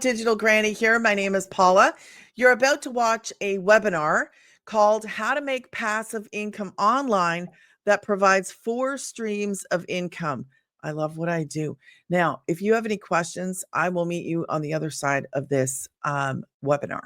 Digital Granny here. My name is Paula. You're about to watch a webinar called How to Make Passive Income Online that provides 4 streams of income. I love what I do. Now, if you have any questions, I will meet you on the other side of this webinar.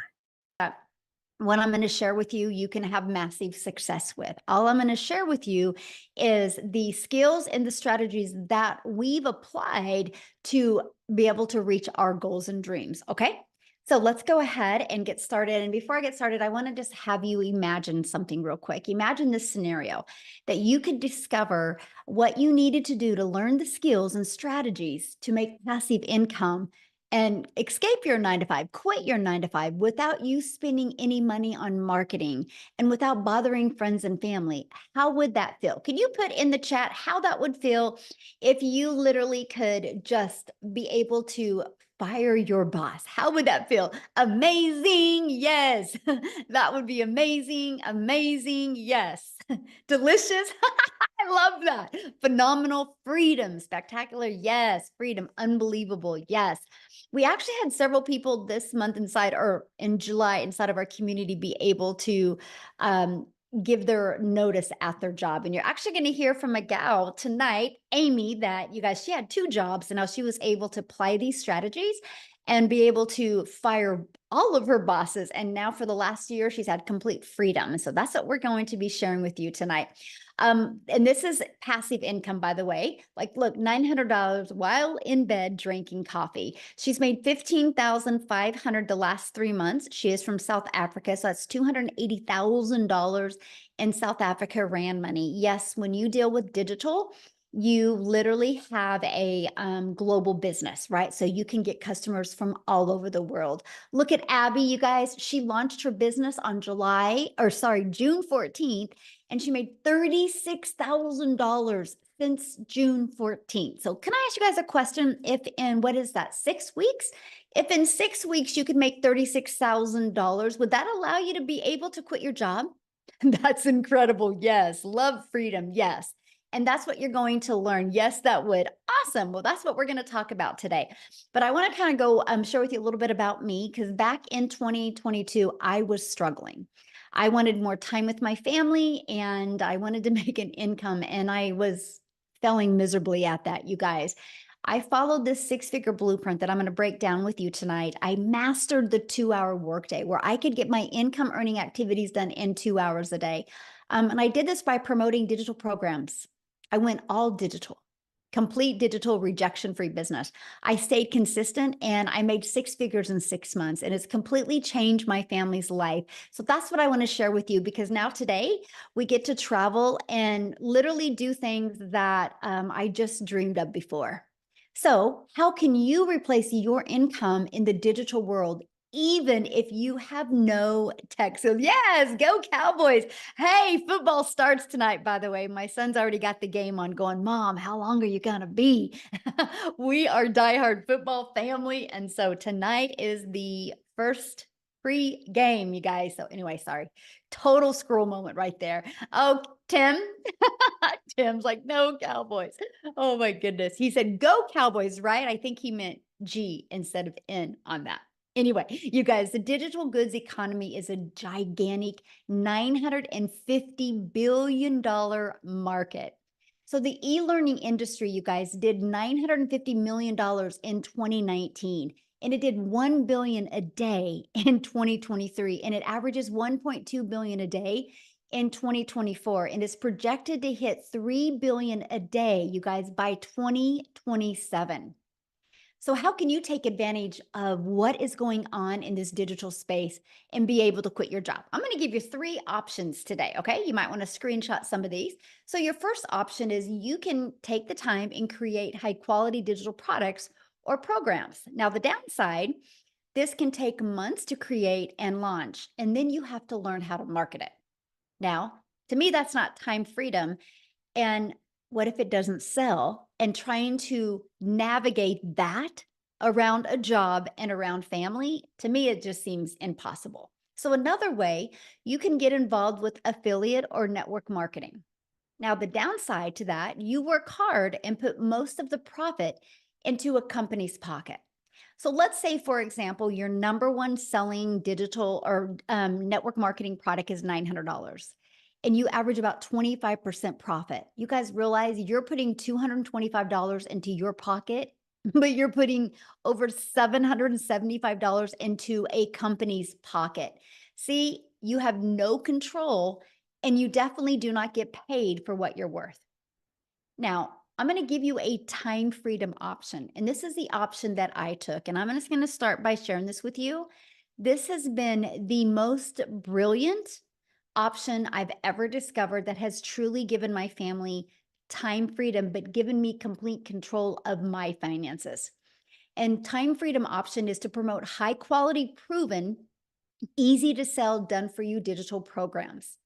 What I'm going to share with you, you can have massive success with. All I'm going to share with you is the skills and the strategies that we've applied to be able to reach our goals and dreams. Okay. So let's go ahead and get started. And before I get started, I want to just have you imagine something real quick. Imagine this scenario that you could discover what you needed to do to learn the skills and strategies to make passive income and escape your 9-to-5, quit your 9-to-5 without you spending any money on marketing and without bothering friends and family. How would that feel? Can you put in the chat how that would feel if you literally could just be able to fire your boss? How would that feel? Amazing. Yes. That would be amazing. Amazing. Yes. Delicious. I love that. Phenomenal. Freedom. Spectacular. Yes. Freedom. Unbelievable. Yes. We actually had several people this month inside or in July inside of our community be able to give their notice at their job. And you're actually going to hear from a gal tonight, Amy, that you guys, she had 2 jobs and now she was able to apply these strategies and be able to fire all of her bosses. And now for the last year, she's had complete freedom. And so that's what we're going to be sharing with you tonight. And this is passive income, by the way. Like, look, $900 while in bed drinking coffee. She's made $15,500 the last 3 months. She is from South Africa, so that's $280,000 in South Africa rand money. Yes, when you deal with digital, you literally have a global business, right? So you can get customers from all over the world. Look at Abby, you guys. She launched her business on June 14th, and she made $36,000 since June 14th. So can I ask you guys a question? If in, what is that, 6 weeks? If in 6 weeks you could make $36,000, would that allow you to be able to quit your job? That's incredible. Yes. Love freedom. Yes. And that's what you're going to learn. Yes, that would. Awesome. Well, that's what we're going to talk about today. But I want to kind of go share with you a little bit about me, because back in 2022, I was struggling. I wanted more time with my family and I wanted to make an income, and I was failing miserably at that, you guys. I followed this 6-figure blueprint that I'm going to break down with you tonight. I mastered the 2-hour workday where I could get my income earning activities done in 2 hours a day. And I did this by promoting digital programs. I went all digital, complete digital rejection-free business. I stayed consistent and I made 6 figures in 6 months, and it's completely changed my family's life. So that's what I want to share with you, because now today we get to travel and literally do things that I just dreamed of before. So how can you replace your income in the digital world, even if you have no tech? So yes, go Cowboys. Hey, football starts tonight, by the way. My son's already got the game on going, Mom, how long are you going to be? We are diehard football family. And so tonight is the first pre-game, you guys. So anyway, sorry, total scroll moment right there. Oh, Tim. Tim's like, no Cowboys. Oh my goodness. He said, go Cowboys, right? I think he meant G instead of N on that. Anyway, you guys, the digital goods economy is a gigantic $950 billion market. So the e-learning industry, you guys, did $950 million in 2019, and it did $1 billion a day in 2023, and it averages $1.2 billion a day in 2024, and is projected to hit $3 billion a day, you guys, by 2027. So how can you take advantage of what is going on in this digital space and be able to quit your job? I'm going to give you 3 options today, okay? You might want to screenshot some of these. So your first option is you can take the time and create high quality digital products or programs. Now, the downside, this can take months to create and launch, and then you have to learn how to market it. Now, to me, that's not time freedom. And what if it doesn't sell? And trying to navigate that around a job and around family, to me, it just seems impossible. So another way, you can get involved with affiliate or network marketing. Now, the downside to that, you work hard and put most of the profit into a company's pocket. So let's say, for example, your number one selling digital or network marketing product is $900 and you average about 25% profit. You guys realize you're putting $225 into your pocket, but you're putting over $775 into a company's pocket. See, you have no control and you definitely do not get paid for what you're worth. Now, I'm going to give you a time freedom option. And this is the option that I took. And I'm just going to start by sharing this with you. This has been the most brilliant option I've ever discovered that has truly given my family time freedom, but given me complete control of my finances. And time freedom option is to promote high quality, proven, easy to sell, done for you digital programs.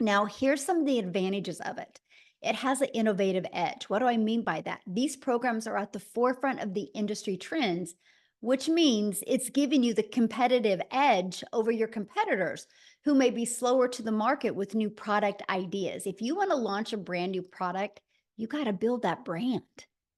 Now, here's some of the advantages of it. It has an innovative edge. What do I mean by that? These programs are at the forefront of the industry trends, which means it's giving you the competitive edge over your competitors who may be slower to the market with new product ideas. If you want to launch a brand new product, you got to build that brand.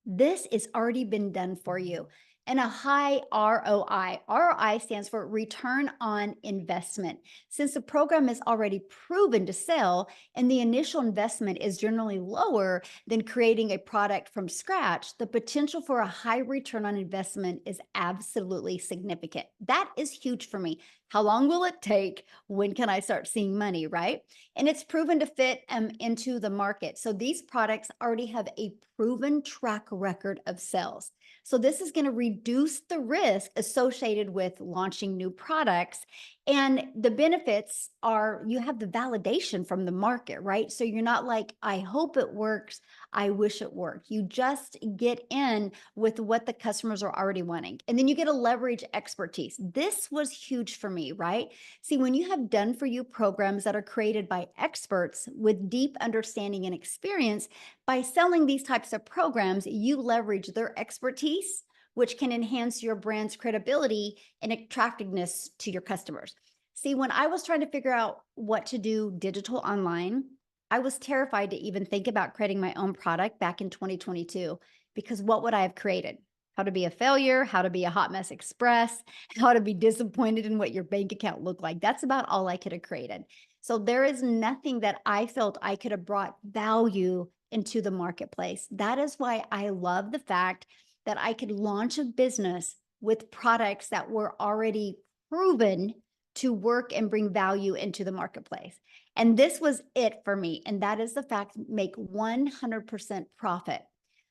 This has already been done for you. And a high ROI. ROI stands for return on investment. Since the program is already proven to sell and the initial investment is generally lower than creating a product from scratch, the potential for a high return on investment is absolutely significant. That is huge for me. How long will it take? When can I start seeing money, right? And it's proven to fit into the market. So these products already have a proven track record of sales. So this is going to reduce the risk associated with launching new products. And the benefits are you have the validation from the market, right? So you're not like, I hope it works. I wish it worked. You just get in with what the customers are already wanting. And then you get to leverage expertise. This was huge for me, right? See, when you have done for you programs that are created by experts with deep understanding and experience, by selling these types of programs, you leverage their expertise, which can enhance your brand's credibility and attractiveness to your customers. See, when I was trying to figure out what to do digital online, I was terrified to even think about creating my own product back in 2022, because what would I have created? How to be a failure, how to be a hot mess express, how to be disappointed in what your bank account looked like. That's about all I could have created. So there is nothing that I felt I could have brought value into the marketplace. That is why I love the fact that I could launch a business with products that were already proven to work and bring value into the marketplace. And this was it for me. And that is the fact, make 100% profit.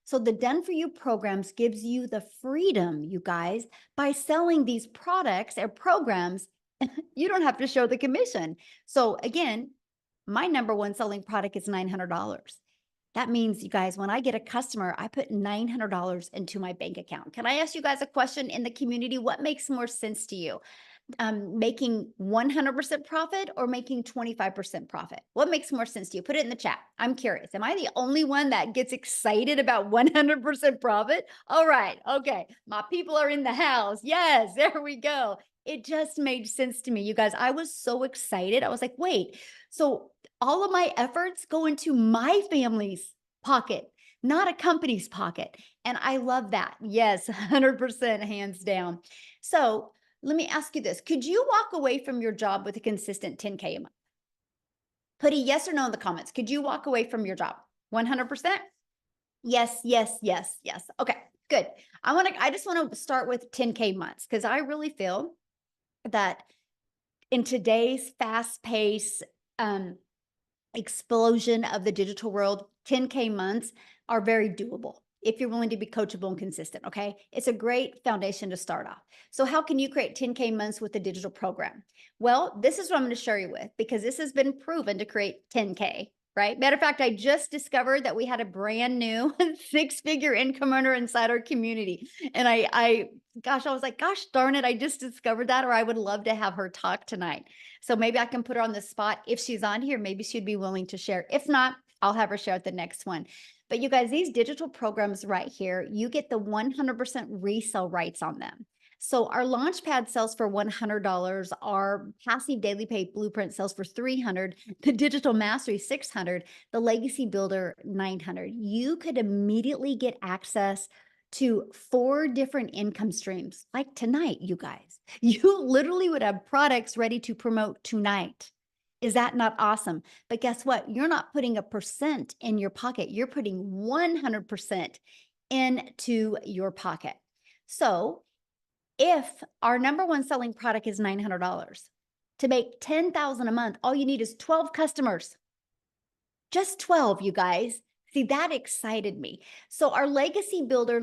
So the Done For You programs gives you the freedom, you guys, by selling these products or programs, you don't have to show the commission. So again, my number one selling product is $900. That means, you guys, when I get a customer, I put $900 into my bank account. Can I ask you guys a question in the community? What makes more sense to you? Making 100% profit or making 25% profit? What makes more sense to you? Put it in the chat. I'm curious. Am I the only one that gets excited about 100% profit? All right. Okay. My people are in the house. Yes, there we go. It just made sense to me. You guys, I was so excited. I was like, wait, so all of my efforts go into my family's pocket, not a company's pocket. And I love that. Yes, 100% hands down. So let me ask you this. Could you walk away from your job with a consistent 10K a month? Put a yes or no in the comments. Could you walk away from your job? 100%? Yes, yes, yes, yes. Okay, good. I just want to start with 10K months because I really feel that in today's fast-paced explosion of the digital world, 10K months are very doable if you're willing to be coachable and consistent, okay? It's a great foundation to start off. So how can you create 10K months with a digital program? Well, this is what I'm going to share you with, because this has been proven to create 10K, right? Matter of fact, I just discovered that we had a brand new 6-figure income earner inside our community. And I was like, gosh darn it, I just discovered that, or I would love to have her talk tonight. So maybe I can put her on the spot. If she's on here, maybe she'd be willing to share. If not, I'll have her share at the next one. But you guys, these digital programs right here, you get the 100% resale rights on them. So our Launchpad sells for $100. Our passive daily pay blueprint sells for $300. The digital mastery $600. The legacy builder $900. You could immediately get access to 4 different income streams. Like tonight, you guys, you literally would have products ready to promote tonight. Is that not awesome? But guess what? You're not putting a percent in your pocket. You're putting 100% into your pocket. So if our number one selling product is $900, to make $10,000 a month, all you need is 12 customers. Just 12, you guys. See, that excited me. So our legacy builder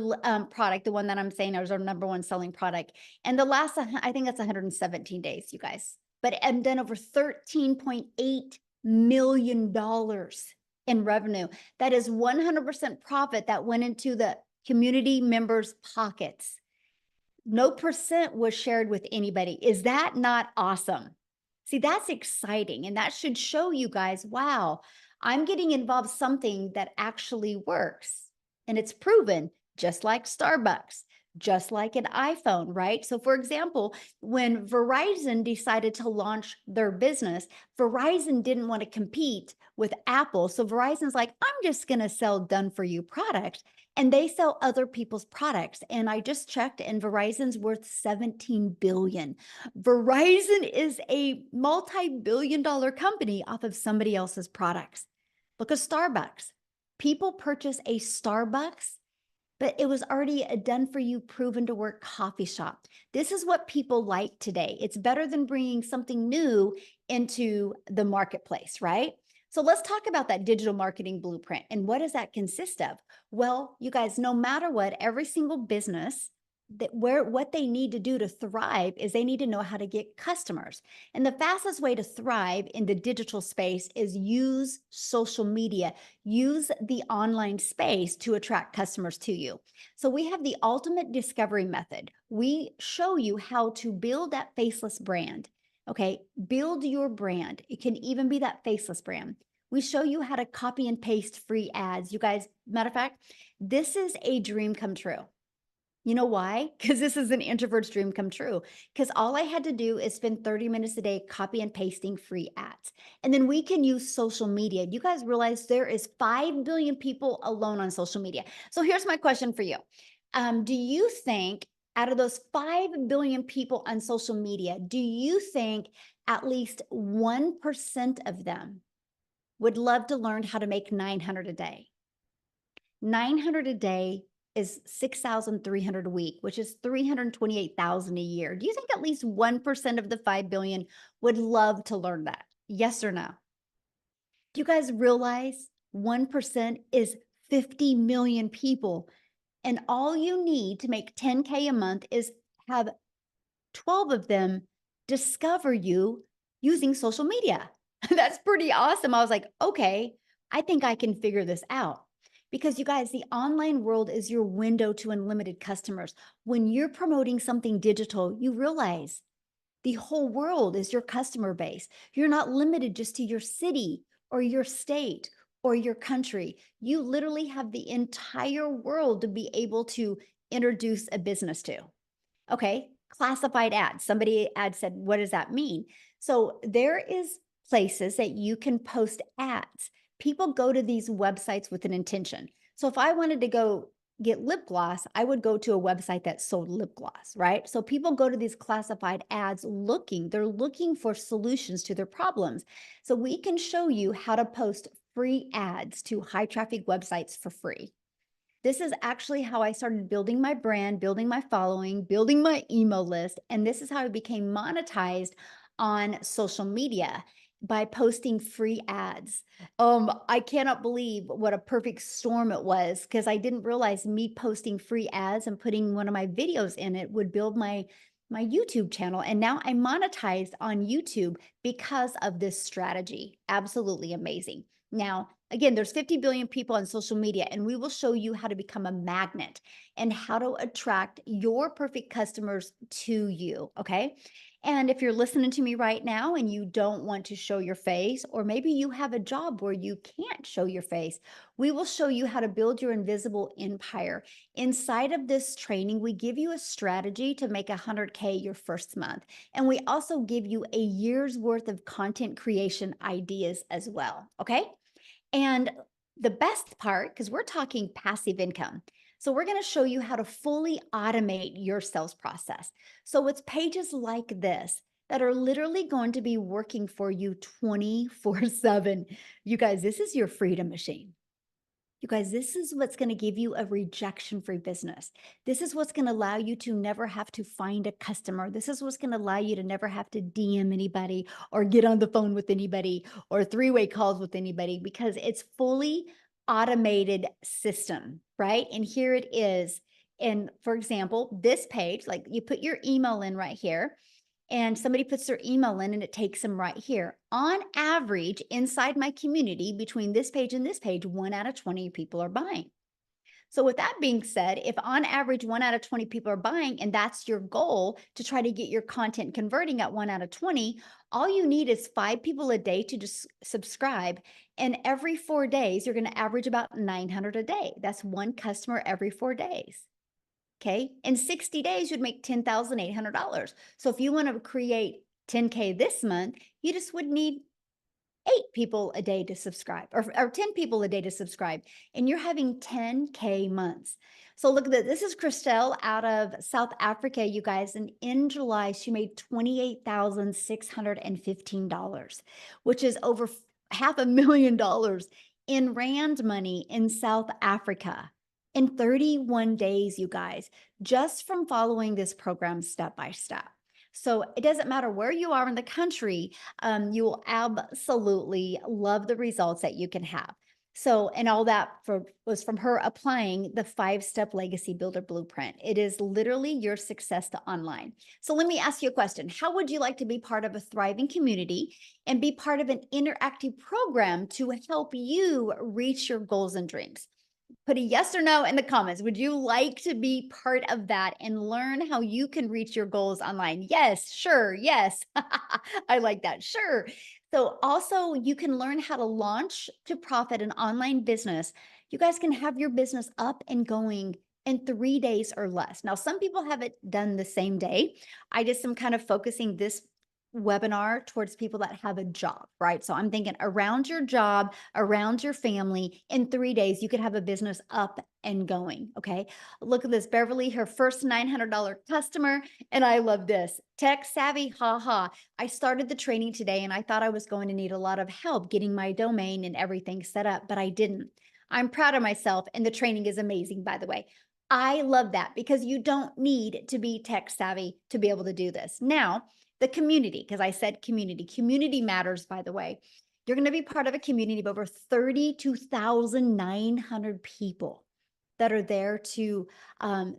product, the one that I'm saying is our number one selling product, and the last, I think that's 117 days, you guys. But and then over $13.8 million in revenue. That is 100% profit that went into the community members' pockets. No percent was shared with anybody. Is that not awesome? See, that's exciting. And that should show you guys, wow, I'm getting involved something that actually works. And it's proven, just like Starbucks, just like an iPhone, right? So for example, when Verizon decided to launch their business, Verizon didn't want to compete with Apple. So Verizon's like, I'm just going to sell done for you products. And they sell other people's products. And I just checked, and Verizon's worth 17 billion. Verizon is a multi-billion-dollar company off of somebody else's products. Look at Starbucks. People purchase a Starbucks, but it was already a done for you, proven to work coffee shop. This is what people like today. It's better than bringing something new into the marketplace, right? So let's talk about that digital marketing blueprint. And what does that consist of? Well, you guys, no matter what, every single business what they need to do to thrive is they need to know how to get customers. And the fastest way to thrive in the digital space is use social media, use the online space to attract customers to you. So we have the ultimate discovery method. We show you how to build that faceless brand. Okay, build your brand. It can even be that faceless brand. We show you how to copy and paste free ads. You guys, matter of fact, this is a dream come true. You know why? Because this is an introvert's dream come true. Because all I had to do is spend 30 minutes a day copy and pasting free ads. And then we can use social media. You guys realize there is 5 billion people alone on social media. So here's my question for you. Do you think out of those 5 billion people on social media, do you think at least 1% of them would love to learn how to make 900 a day? 900 a day is 6,300 a week, which is 328,000 a year. Do you think at least 1% of the 5 billion would love to learn that? Yes or no? Do you guys realize 1% is 50 million people? And all you need to make 10K a month is have 12 of them discover you using social media. That's pretty awesome. I was like, okay, I think I can figure this out. Because you guys, the online world is your window to unlimited customers. When you're promoting something digital, you realize the whole world is your customer base. You're not limited just to your city or your state or your country. You literally have the entire world to be able to introduce a business to. Okay, classified ads. Somebody said, what does that mean? So there is places that you can post ads. People go to these websites with an intention. So if I wanted to go get lip gloss, I would go to a website that sold lip gloss, right? So people go to these classified ads they're looking for solutions to their problems. So we can show you how to post free ads to high traffic websites for free. This is actually how I started building my brand, building my following, building my email list. And this is how I became monetized on social media by posting free ads. I cannot believe what a perfect storm it was, because I didn't realize me posting free ads and putting one of my videos in it would build my YouTube channel. And now I'm monetized on YouTube because of this strategy. Absolutely amazing. Now, again, there's 50 billion people on social media, and we will show you how to become a magnet and how to attract your perfect customers to you, okay? And if you're listening to me right now and you don't want to show your face, or maybe you have a job where you can't show your face, we will show you how to build your invisible empire. Inside of this training, we give you a strategy to make 100K your first month. And we also give you a year's worth of content creation ideas as well, okay? And the best part, because we're talking passive income. So we're going to show you how to fully automate your sales process. So it's pages like this that are literally going to be working for you 24/7. You guys, this is your freedom machine. You guys, this is what's going to give you a rejection-free business. This is what's going to allow you to never have to find a customer. This is what's going to allow you to never have to DM anybody or get on the phone with anybody or three-way calls with anybody, because it's fully automated system, right? And here it is. And for example, this page, like you put your email in right here, and somebody puts their email in and it takes them right here. On average, inside my community, between this page and this page, 1 out of 20 people are buying. So with that being said, if on average 1 out of 20 people are buying, and that's your goal to try to get your content converting at 1 out of 20, all you need is 5 people a day to just subscribe. And every 4 days, you're going to average about 900 a day. That's one customer every 4 days. Okay. In 60 days, you'd make $10,800. So if you want to create 10K this month, you just would need 8 people a day to subscribe, or 10 people a day to subscribe. And you're having 10K months. So look at that. This is Christelle out of South Africa, you guys. And in July, she made $28,615, which is over $500,000 in rand money in South Africa in 31 days, you guys, just from following this program step by step. So it doesn't matter where you are in the country, you will absolutely love the results that you can have. So, and all that was from her applying the 5-step legacy builder blueprint. It is literally your success to online. So let me ask you a question. How would you like to be part of a thriving community and be part of an interactive program to help you reach your goals and dreams? Put a yes or no in the comments. Would you like to be part of that and learn how you can reach your goals online? Yes, sure, yes. I like that, sure. So also you can learn how to launch to profit an online business. You guys can have your business up and going in 3 days or less. Now, some people have it done the same day. I just am kind of focusing this webinar towards people that have a job, right? So I'm thinking around your job, around your family, in 3 days, you could have a business up and going. Okay. Look at this. Beverly, her first $900 customer. And I love this. Tech savvy, haha. I started the training today and I thought I was going to need a lot of help getting my domain and everything set up, but I didn't. I'm proud of myself. And the training is amazing, by the way. I love that because you don't need to be tech savvy to be able to do this. Now, the community, because I said community matters, by the way. You're going to be part of a community of over 32,900 people that are there to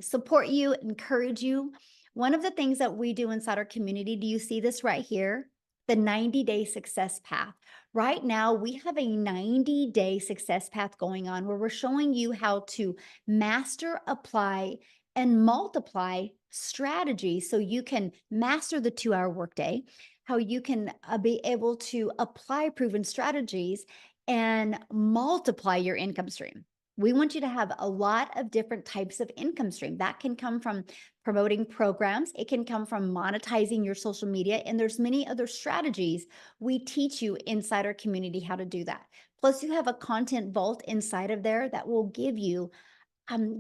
support you, encourage you. One of the things that we do inside our community, do you see this right here? The 90-day success path. Right now, we have a 90-day success path going on where we're showing you how to master, apply, and multiply strategies so you can master the 2-hour workday, how you can be able to apply proven strategies and multiply your income stream. We want you to have a lot of different types of income stream. That can come from promoting programs. It can come from monetizing your social media. And there's many other strategies we teach you inside our community how to do that. Plus, you have a content vault inside of there that will give you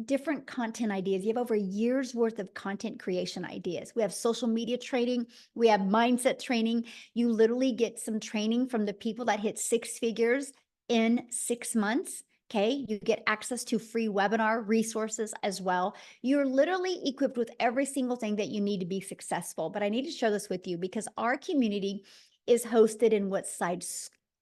different content ideas. You have over a year's worth of content creation ideas. We have social media training. We have mindset training. You literally get some training from the people that hit 6 figures in 6 months. Okay. You get access to free webinar resources as well. You're literally equipped with every single thing that you need to be successful. But I need to share this with you because our community is hosted in what's Side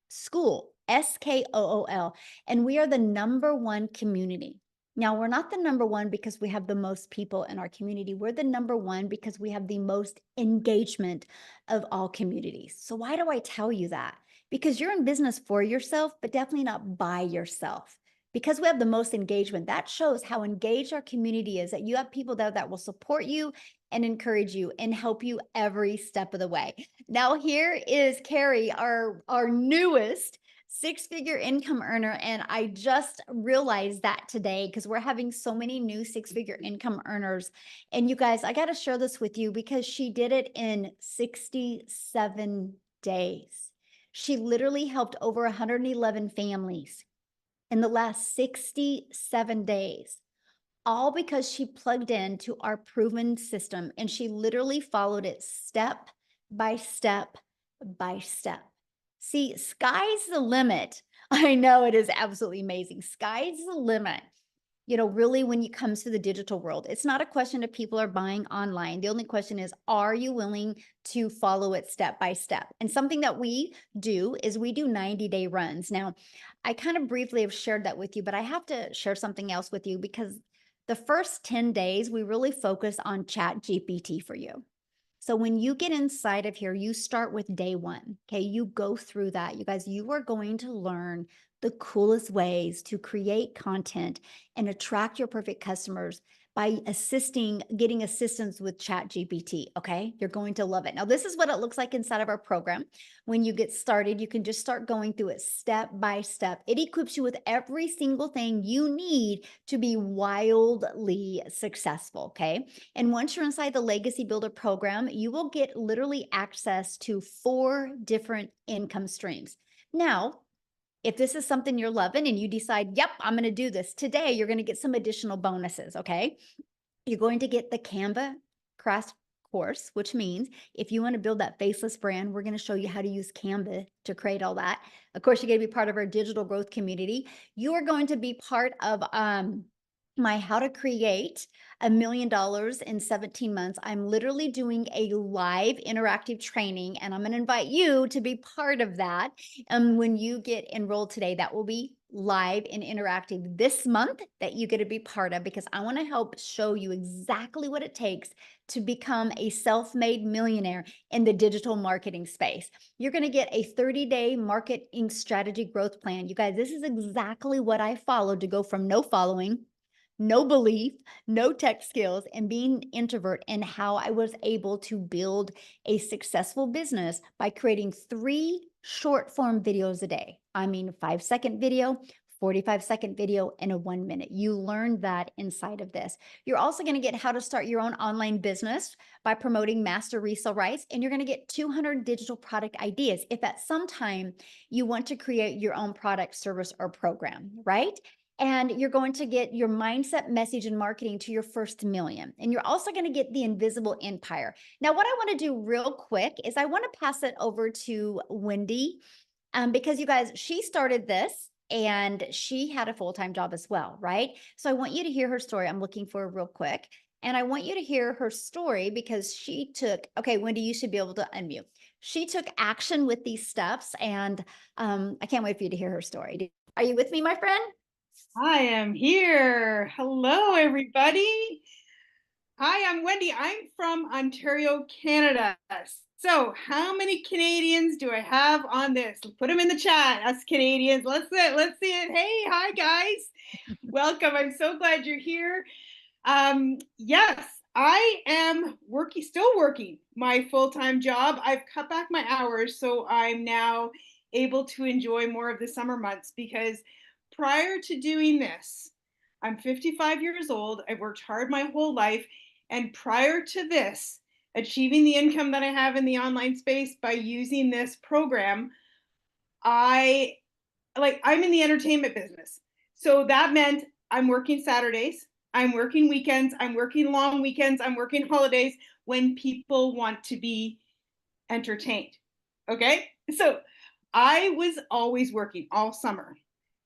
School, SKOOL, and we are the #1 community. Now, we're not the #1 because we have the most people in our community. We're the #1 because we have the most engagement of all communities. So why do I tell you that? Because you're in business for yourself, but definitely not by yourself. Because we have the most engagement, that shows how engaged our community is, that you have people there that will support you and encourage you and help you every step of the way. Now, here is Carrie, our newest 6-figure income earner. And I just realized that today because we're having so many new 6-figure income earners. And you guys, I got to share this with you because she did it in 67 days. She literally helped over 111 families in the last 67 days. all because she plugged into our proven system and she literally followed it step by step by step. See, sky's the limit. I know it is absolutely amazing. Sky's the limit. Really, when it comes to the digital world, it's not a question of people are buying online. The only question is, are you willing to follow it step by step? And something that we do is we do 90-day runs. Now, I kind of briefly have shared that with you, but I have to share something else with you because the first 10 days, we really focus on Chat GPT for you. So when you get inside of here, you start with day one. Okay. You go through that. You guys, you are going to learn the coolest ways to create content and attract your perfect customers by getting assistance with Chat GPT. Okay. You're going to love it. Now, this is what it looks like inside of our program. When you get started, you can just start going through it step by step. It equips you with every single thing you need to be wildly successful. Okay. And once you're inside the Legacy Builder program, you will get literally access to 4 different income streams. Now, if this is something you're loving and you decide, yep, I'm going to do this today, you're going to get some additional bonuses. Okay. You're going to get the Canva crash course, which means if you want to build that faceless brand, we're going to show you how to use Canva to create all that. Of course, you're going to be part of our digital growth community. You are going to be part of my How to Create $1 Million in 17 Months. I'm literally doing a live interactive training, and I'm going to invite you to be part of that. When you get enrolled today, that will be live and interactive this month that you get to be part of, because I want to help show you exactly what it takes to become a self-made millionaire in the digital marketing space. You're going to get a 30-day marketing strategy growth plan. You guys, this is exactly what I followed to go from no following, no belief, no tech skills, and being introvert, and how I was able to build a successful business by creating 3 short form videos a day. I mean, 5-second video, 45-second video, and a 1-minute. You learn that inside of this. You're also going to get how to start your own online business by promoting master resale rights, and you're going to get 200 digital product ideas if at some time you want to create your own product, service, or program, right? And you're going to get your mindset, message, and marketing to your first million. And you're also going to get the invisible empire. Now, what I want to do real quick is I want to pass it over to Wendy, because you guys, she started this and she had a full-time job as well, right? So I want you to hear her story. I'm looking for her real quick. And I want you to hear her story because she took, okay, Wendy, you should be able to unmute. She took action with these steps, and I can't wait for you to hear her story. Are you with me, my friend? I am here. Hello, everybody. Hi, I'm Wendy. I'm from Ontario, Canada. So how many Canadians do I have on this? Put them in the chat, us Canadians. Let's see it. Hey, hi, guys. Welcome. I'm so glad you're here. Yes, I am still working my full-time job. I've cut back my hours, so I'm now able to enjoy more of the summer months, because prior to doing this, I'm 55 years old. I've worked hard my whole life. And prior to this, achieving the income that I have in the online space by using this program, I'm in the entertainment business. So that meant I'm working Saturdays, I'm working weekends, I'm working long weekends, I'm working holidays when people want to be entertained. Okay? So I was always working all summer.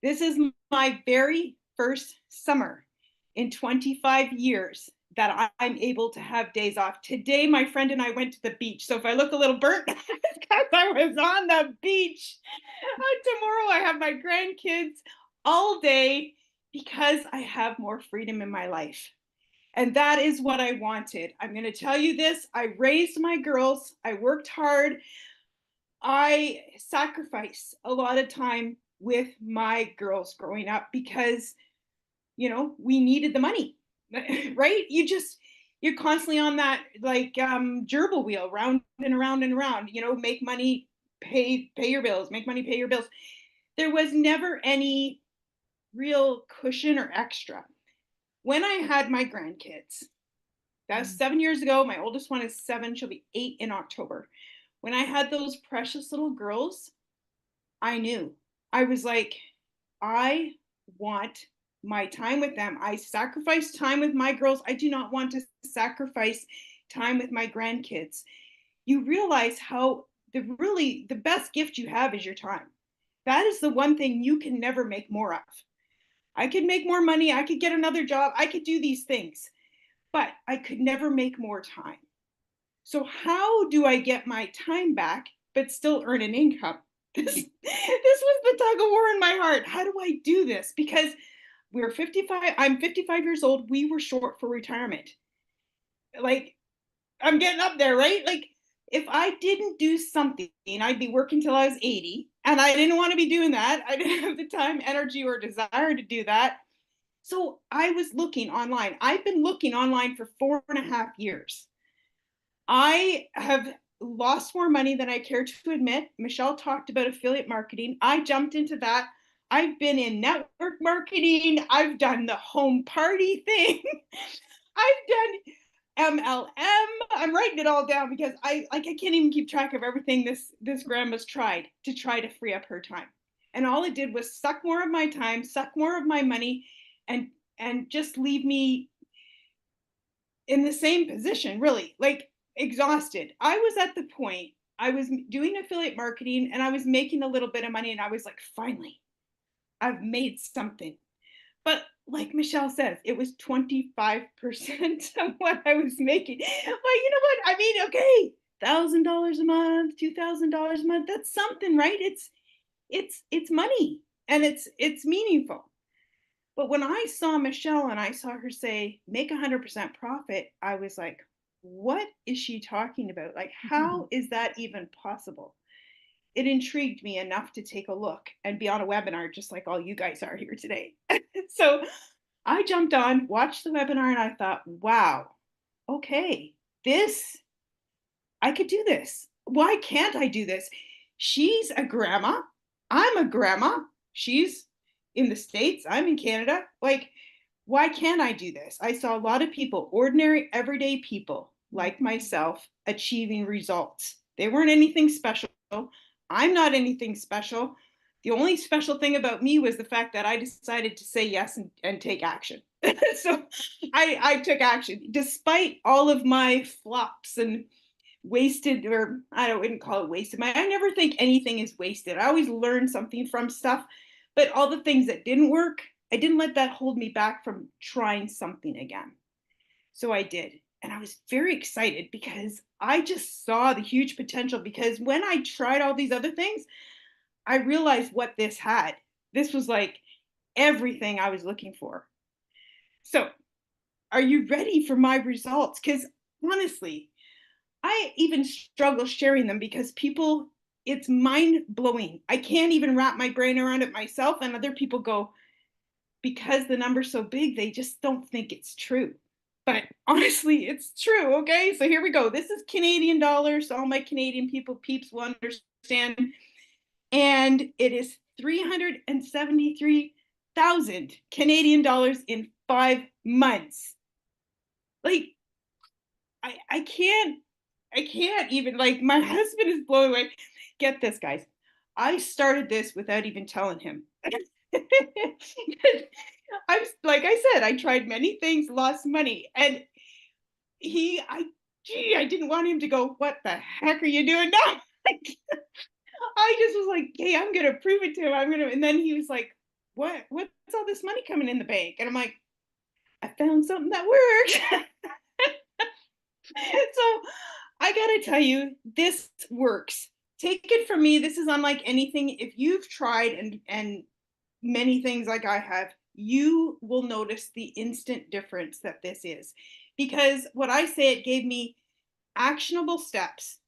This is my very first summer in 25 years that I'm able to have days off. Today, my friend and I went to the beach. So if I look a little burnt, it's because I was on the beach. Tomorrow, I have my grandkids all day because I have more freedom in my life. And that is what I wanted. I'm going to tell you this. I raised my girls. I worked hard. I sacrificed a lot of time with my girls growing up because, we needed the money, right? You're constantly on that gerbil wheel, round and around and around, make money, pay your bills, make money, pay your bills. There was never any real cushion or extra. When I had my grandkids, that was 7 years ago. My oldest one is 7. She'll be 8 in October. When I had those precious little girls, I knew. I was like, I want my time with them. I sacrifice time with my girls. I do not want to sacrifice time with my grandkids. You realize how the best gift you have is your time. That is the one thing you can never make more of. I could make more money. I could get another job. I could do these things, but I could never make more time. So how do I get my time back, but still earn an income? This was the tug of war in my heart. How do I do this? Because we're 55, I'm 55 years old. We were short for retirement. Like, I'm getting up there, right? Like, if I didn't do something, I'd be working till I was 80, and I didn't want to be doing that. I didn't have the time, energy, or desire to do that. So I was looking online. I've been looking online for 4.5 years. I have lost more money than I care to admit. Michelle talked about affiliate marketing. I jumped into that. I've been in network marketing. I've done the home party thing. I've done MLM. I'm writing it all down because I can't even keep track of everything this grandma's tried to free up her time. And all it did was suck more of my time, suck more of my money, and just leave me in the same position, really, like exhausted. I was at the point, I was doing affiliate marketing and I was making a little bit of money, and I was like, finally, I've made something. But like Michelle says, it was 25% of what I was making. But you know what? I mean, okay, $1,000 a month, $2,000 a month, that's something, right? It's money, and it's meaningful. But when I saw Michelle and I saw her say, make 100% profit, I was like, what is she talking about? Like, how is that even possible? It intrigued me enough to take a look and be on a webinar, just like all you guys are here today. So I jumped on, watched the webinar, and I thought, wow, okay, I could do this. Why can't I do this? She's a grandma. I'm a grandma. She's in the States. I'm in Canada. Like, why can't I do this? I saw a lot of people, ordinary, everyday people like myself, achieving results. They weren't anything special. I'm not anything special. The only special thing about me was the fact that I decided to say yes and take action. So I took action despite all of my flops and wasted, or I wouldn't call it wasted. I never think anything is wasted. I always learn something from stuff, but all the things that didn't work, I didn't let that hold me back from trying something again. So I did. And I was very excited because I just saw the huge potential, because when I tried all these other things, I realized what this had. This was like everything I was looking for. So are you ready for my results? Because honestly, I even struggle sharing them because people, it's mind blowing. I can't even wrap my brain around it myself. And other people go, because the number's so big, they just don't think it's true. But honestly, it's true. Okay. So here we go. This is Canadian dollars. So all my Canadian peeps will understand. And it is 373,000 Canadian dollars in 5 months. Like, I can't even, like, my husband is blown away. Get this, guys. I started this without even telling him. I'm like I said, I tried many things, lost money, and I didn't want him to go, what the heck are you doing now? I just was like, hey, I'm gonna prove it to him. And then he was like, what's all this money coming in the bank? And I'm like, I found something that worked. So I gotta tell you, this works. Take it from me, this is unlike anything. If you've tried and many things like I have, you will notice the instant difference that this is. Because what I say, it gave me actionable steps,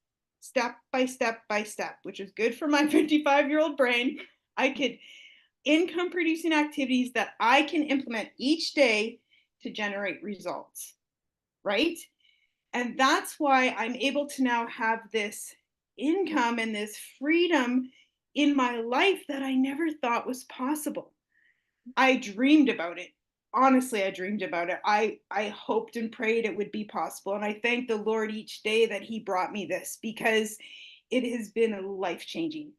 step by step by step, which is good for my 55-year-old brain. I could income producing activities that I can implement each day to generate results, right? And that's why I'm able to now have this income and this freedom in my life that I never thought was possible. I dreamed about it. Honestly, I dreamed about it. I hoped and prayed it would be possible. And I thank the Lord each day that He brought me this, because it has been life-changing.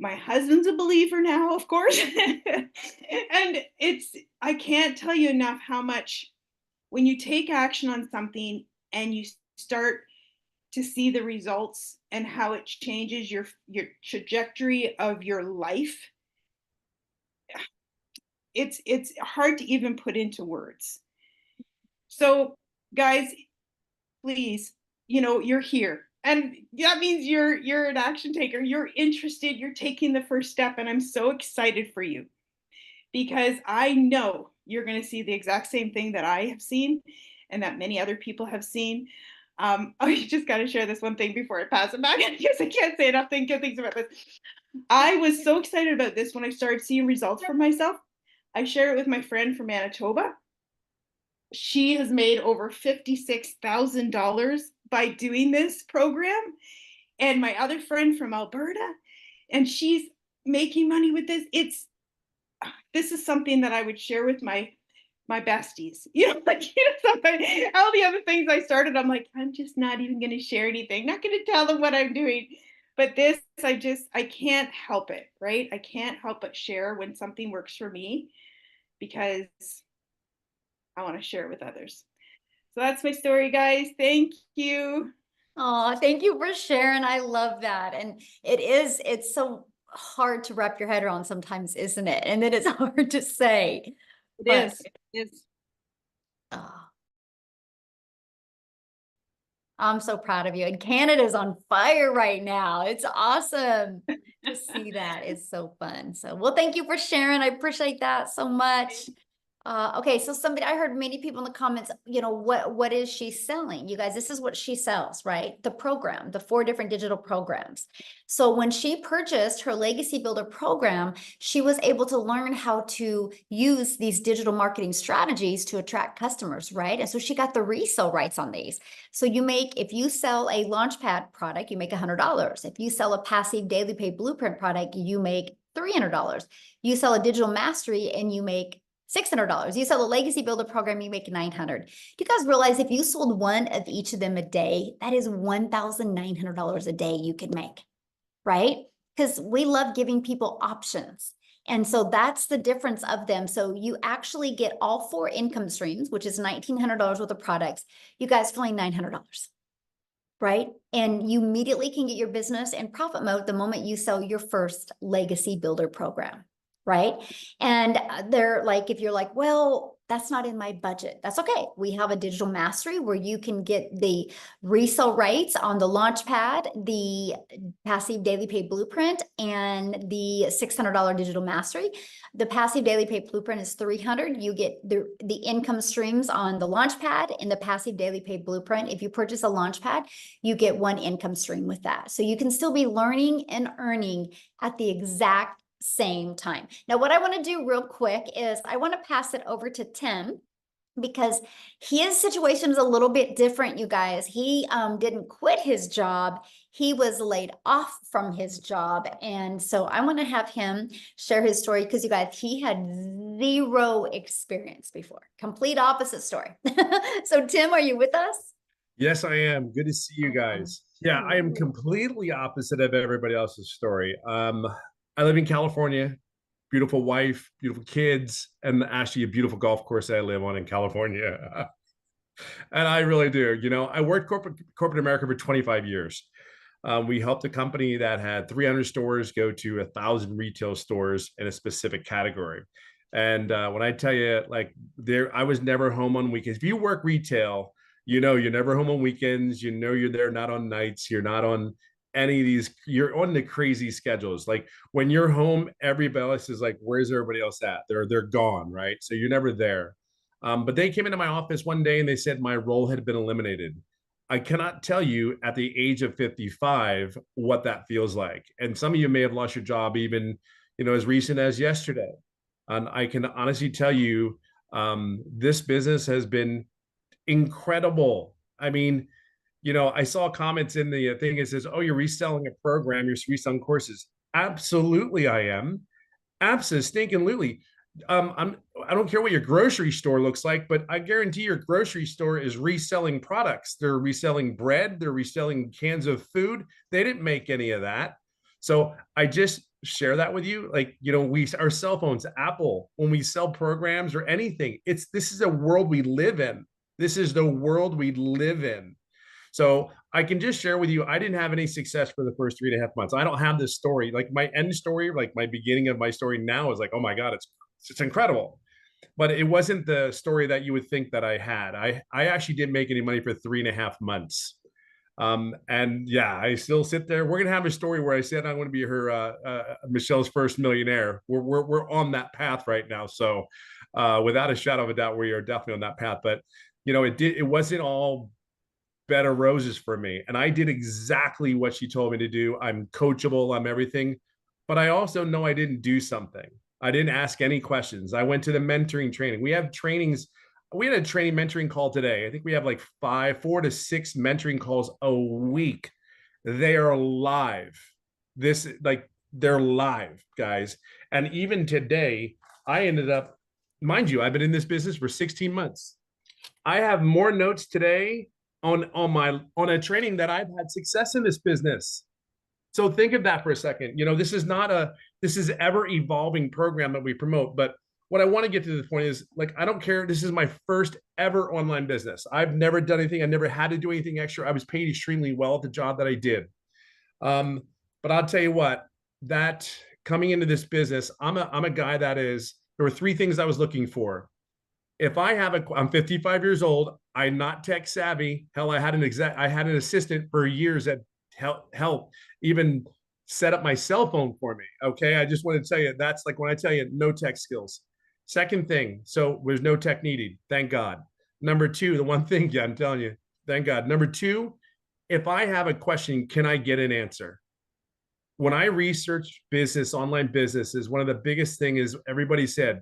My husband's a believer now, of course. And I can't tell you enough how much when you take action on something and you start to see the results and how it changes your trajectory of your life, it's hard to even put into words. So guys, please, you're here. And that means you're an action taker. You're interested, you're taking the first step, and I'm so excited for you because I know you're going to see the exact same thing that I have seen and that many other people have seen. I just got to share this one thing before I pass it back because I can't say enough good things about this. I was so excited about this when I started seeing results for myself. I shared it with my friend from Manitoba. She has made over $56,000 by doing this program. And my other friend from Alberta, and she's making money with this. This is something that I would share with my besties. All the other things I started, I'm like, I'm just not even going to share anything. Not going to tell them what I'm doing. But this, I can't help it, right? I can't help but share when something works for me because I want to share it with others. So that's my story, guys. Thank you. Oh, thank you for sharing. I love that. And it's so hard to wrap your head around sometimes, isn't it? And then it's hard to say. It is. Oh, I'm so proud of you. And Canada's on fire right now. It's awesome to see that. It's so fun. So, well, thank you for sharing. I appreciate that so much. Okay, so I heard many people in the comments, what is she selling? You guys, this is what she sells, right? The program, the 4 different digital programs. So when she purchased her Legacy Builder program, she was able to learn how to use these digital marketing strategies to attract customers, right? And so she got the resale rights on these. So if you sell a Launchpad product, you make $100. If you sell a passive daily pay blueprint product, you make $300. You sell a digital mastery and you make $600. You sell a Legacy Builder program, you make $900. Do you guys realize if you sold one of each of them a day, that is $1,900 a day you could make, right? Because we love giving people options. And so that's the difference of them. So you actually get all 4 income streams, which is $1,900 worth of products. You guys for only $900, right? And you immediately can get your business in profit mode the moment you sell your first Legacy Builder program. Right. And they're like, if you're like, well, that's not in my budget, that's okay. We have a digital mastery where you can get the resale rights on the Launchpad, the passive daily pay blueprint, and the $600 digital mastery. The passive daily pay blueprint is $300. You get the income streams on the Launchpad and the passive daily pay blueprint. If you purchase a Launchpad, you get 1 income stream with that. So you can still be learning and earning at the exact same time. Now, what I want to do real quick is I want to pass it over to Tim because his situation is a little bit different, you guys. He didn't quit his job. He was laid off from his job. And so I want to have him share his story because, you guys, he had 0 experience before. Complete opposite story. So Tim, are you with us? Yes, I am. Good to see you guys. Yeah, I am completely opposite of everybody else's story. I live in California, beautiful wife, beautiful kids, and actually a beautiful golf course I live on in California. And I really do. I worked corporate America for 25 years. We helped a company that had 300 stores go to 1,000 retail stores in a specific category. And when I tell you, I was never home on weekends. If you work retail, you're never home on weekends. You're there not on nights. You're not on any of these. You're on the crazy schedules. Like when you're home, everybody else is like, where's everybody else at? They're gone, right? So you're never there. But they came into my office one day and they said my role had been eliminated. I cannot tell you at the age of 55 what that feels like. And some of you may have lost your job even, as recent as yesterday. And I can honestly tell you, this business has been incredible. I mean, I saw comments in the thing. It says, oh, you're reselling a program, you're reselling courses. Absolutely, I am. Absolutely. I don't care what your grocery store looks like, but I guarantee your grocery store is reselling products. They're reselling bread. They're reselling cans of food. They didn't make any of that. So I just share that with you. Like, our cell phones, Apple, when we sell programs or anything, this is a world we live in. This is the world we live in. So I can just share with you, I didn't have any success for the first 3.5 months. I don't have this story. Like my end story, like my beginning of my story now is like, oh my God, it's incredible. But it wasn't the story that you would think that I had. I actually didn't make any money for 3.5 months. And yeah, I still sit there. We're gonna have a story where I said I'm going to be her Michelle's first millionaire. We're on that path right now. So without a shadow of a doubt, we are definitely on that path. But it wasn't all bed of roses for me. And I did exactly what she told me to do. I'm coachable, I'm everything. But I also know I didn't do something. I didn't ask any questions. I went to the mentoring training. We have trainings. We had a training mentoring call today. I think we have like 4 to 6 mentoring calls a week. They are live. They're live, guys. And even today, I ended up, mind you, I've been in this business for 16 months. I have more notes today on a training that I've had success in this business. So think of that for a second. This is ever evolving program that we promote. But what I want to get to the point is, like, I don't care. This is my first ever online business. I've never done anything. I never had to do anything extra. I was paid extremely well at the job that I did. But I'll tell you what, that coming into this business, I'm a guy there were 3 things I was looking for. If I'm 55 years old, I'm not tech savvy. Hell, I had an assistant for years that helped even set up my cell phone for me. Okay. I just want to tell you, that's like when I tell you no tech skills. Second thing, so there's no tech needed. Thank God. Number 2, the one thing, yeah, I'm telling you, thank God. Number 2, if I have a question, can I get an answer? When I research online businesses, one of the biggest thing is everybody said,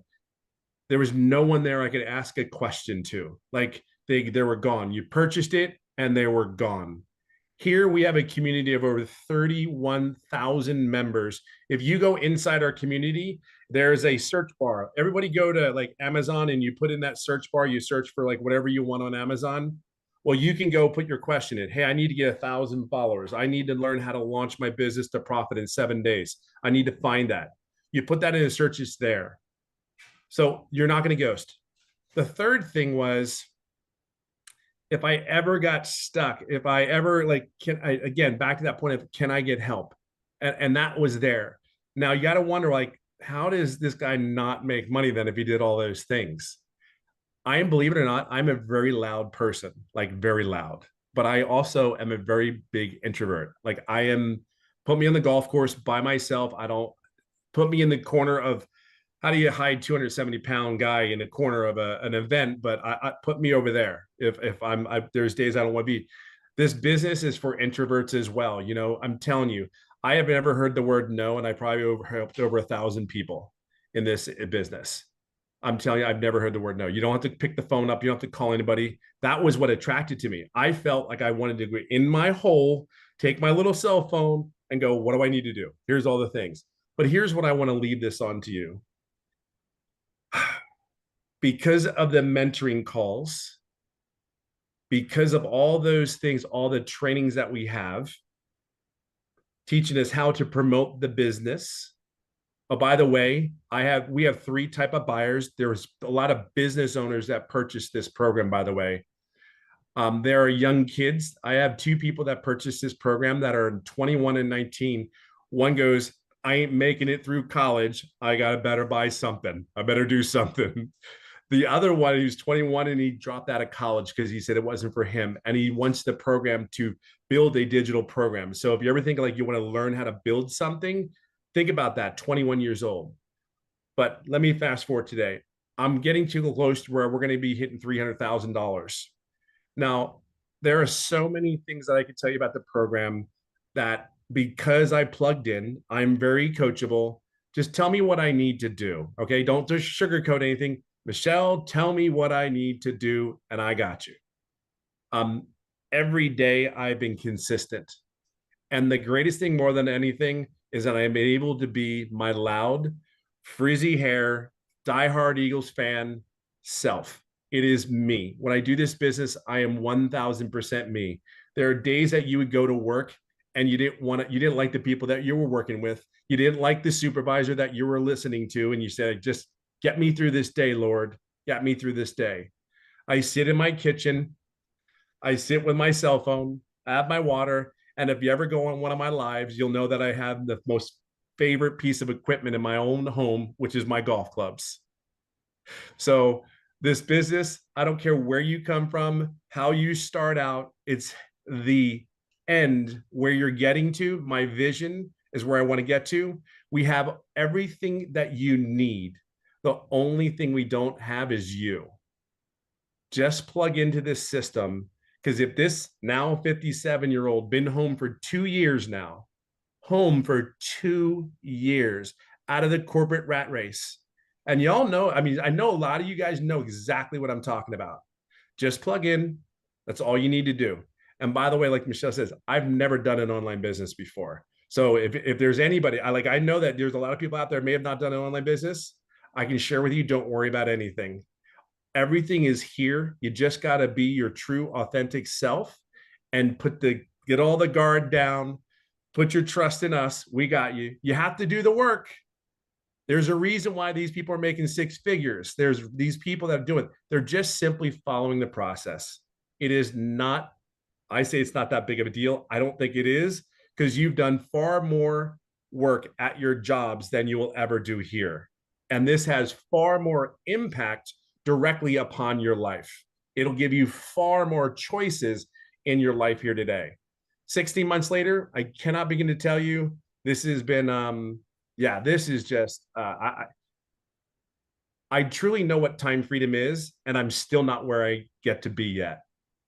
there was no one there I could ask a question to. Like they were gone. You purchased it and they were gone. Here we have a community of over 31,000 members. If you go inside our community, there's a search bar. Everybody go to like Amazon and you put in that search bar, you search for like whatever you want on Amazon. Well, you can go put your question in. Hey, I need to get 1,000 followers. I need to learn how to launch my business to profit in 7 days. I need to find that. You put that in the search, it's there. So you're not going to ghost. The third thing was, if I ever got stuck, if I ever again, back to that point of, can I get help? And that was there. Now you got to wonder, like, how does this guy not make money then if he did all those things? Believe it or not, I'm a very loud person, like very loud, but I also am a very big introvert. Like put me on the golf course by myself. Put me in the corner of, how do you hide 270-pound guy in a corner of an event? But I put me over there. If there's days I don't want to be. This business is for introverts as well. I'm telling you, I have never heard the word no, and I probably helped over 1,000 people in this business. I'm telling you, I've never heard the word no. You don't have to pick the phone up. You don't have to call anybody. That was what attracted to me. I felt like I wanted to go in my hole, take my little cell phone and go, what do I need to do? Here's all the things. But here's what I want to leave this on to you. Because of the mentoring calls, because of all those things, all the trainings that we have, teaching us how to promote the business. Oh, by the way, we have 3 type of buyers. There's a lot of business owners that purchase this program, by the way. There are young kids. I have 2 people that purchased this program that are 21 and 19. One goes, I ain't making it through college. I better buy something. I better do something. The other one, he was 21 and he dropped out of college because he said it wasn't for him. And he wants the program to build a digital program. So if you ever think like you want to learn how to build something, think about that, 21 years old. But let me fast forward today. I'm getting too close to where we're going to be hitting $300,000. Now, there are so many things that I could tell you about the program that, because I plugged in, I'm very coachable. Just tell me what I need to do. Okay. Don't just sugarcoat anything. Michelle, tell me what I need to do, and I got you. Every day I've been consistent. And the greatest thing more than anything is that I'm able to be my loud, frizzy hair, diehard Eagles fan self. It is me. When I do this business, I am 1,000% me. There are days that you would go to work and you didn't like the people that you were working with. You didn't like the supervisor that you were listening to. And you said, just get me through this day, Lord, get me through this day. I sit in my kitchen. I sit with my cell phone, I have my water. And if you ever go on one of my lives, you'll know that I have the most favorite piece of equipment in my own home, which is my golf clubs. So this business, I don't care where you come from, how you start out, it's the end where you're getting to. My vision is where I want to get to. We have everything that you need. The only thing we don't have is you. Just plug into this system. Because if this now 57-year-old been home for 2 years now, home for 2 years out of the corporate rat race. And y'all know, I mean, I know a lot of you guys know exactly what I'm talking about. Just plug in. That's all you need to do. And by the way, like Michelle says, I've never done an online business before. So if there's anybody, I know that there's a lot of people out there may have not done an online business. I can share with you, don't worry about anything. Everything is here. You just got to be your true, authentic self and get all the guard down. Put your trust in us. We got you. You have to do the work. There's a reason why these people are making 6 figures. There's these people that are doing it. They're just simply following the process. It is not, I say it's not that big of a deal. I don't think it is, because you've done far more work at your jobs than you will ever do here. And this has far more impact directly upon your life. It'll give you far more choices in your life here today. 16 months later, I cannot begin to tell you, this has been, this is just, I truly know what time freedom is, and I'm still not where I get to be yet.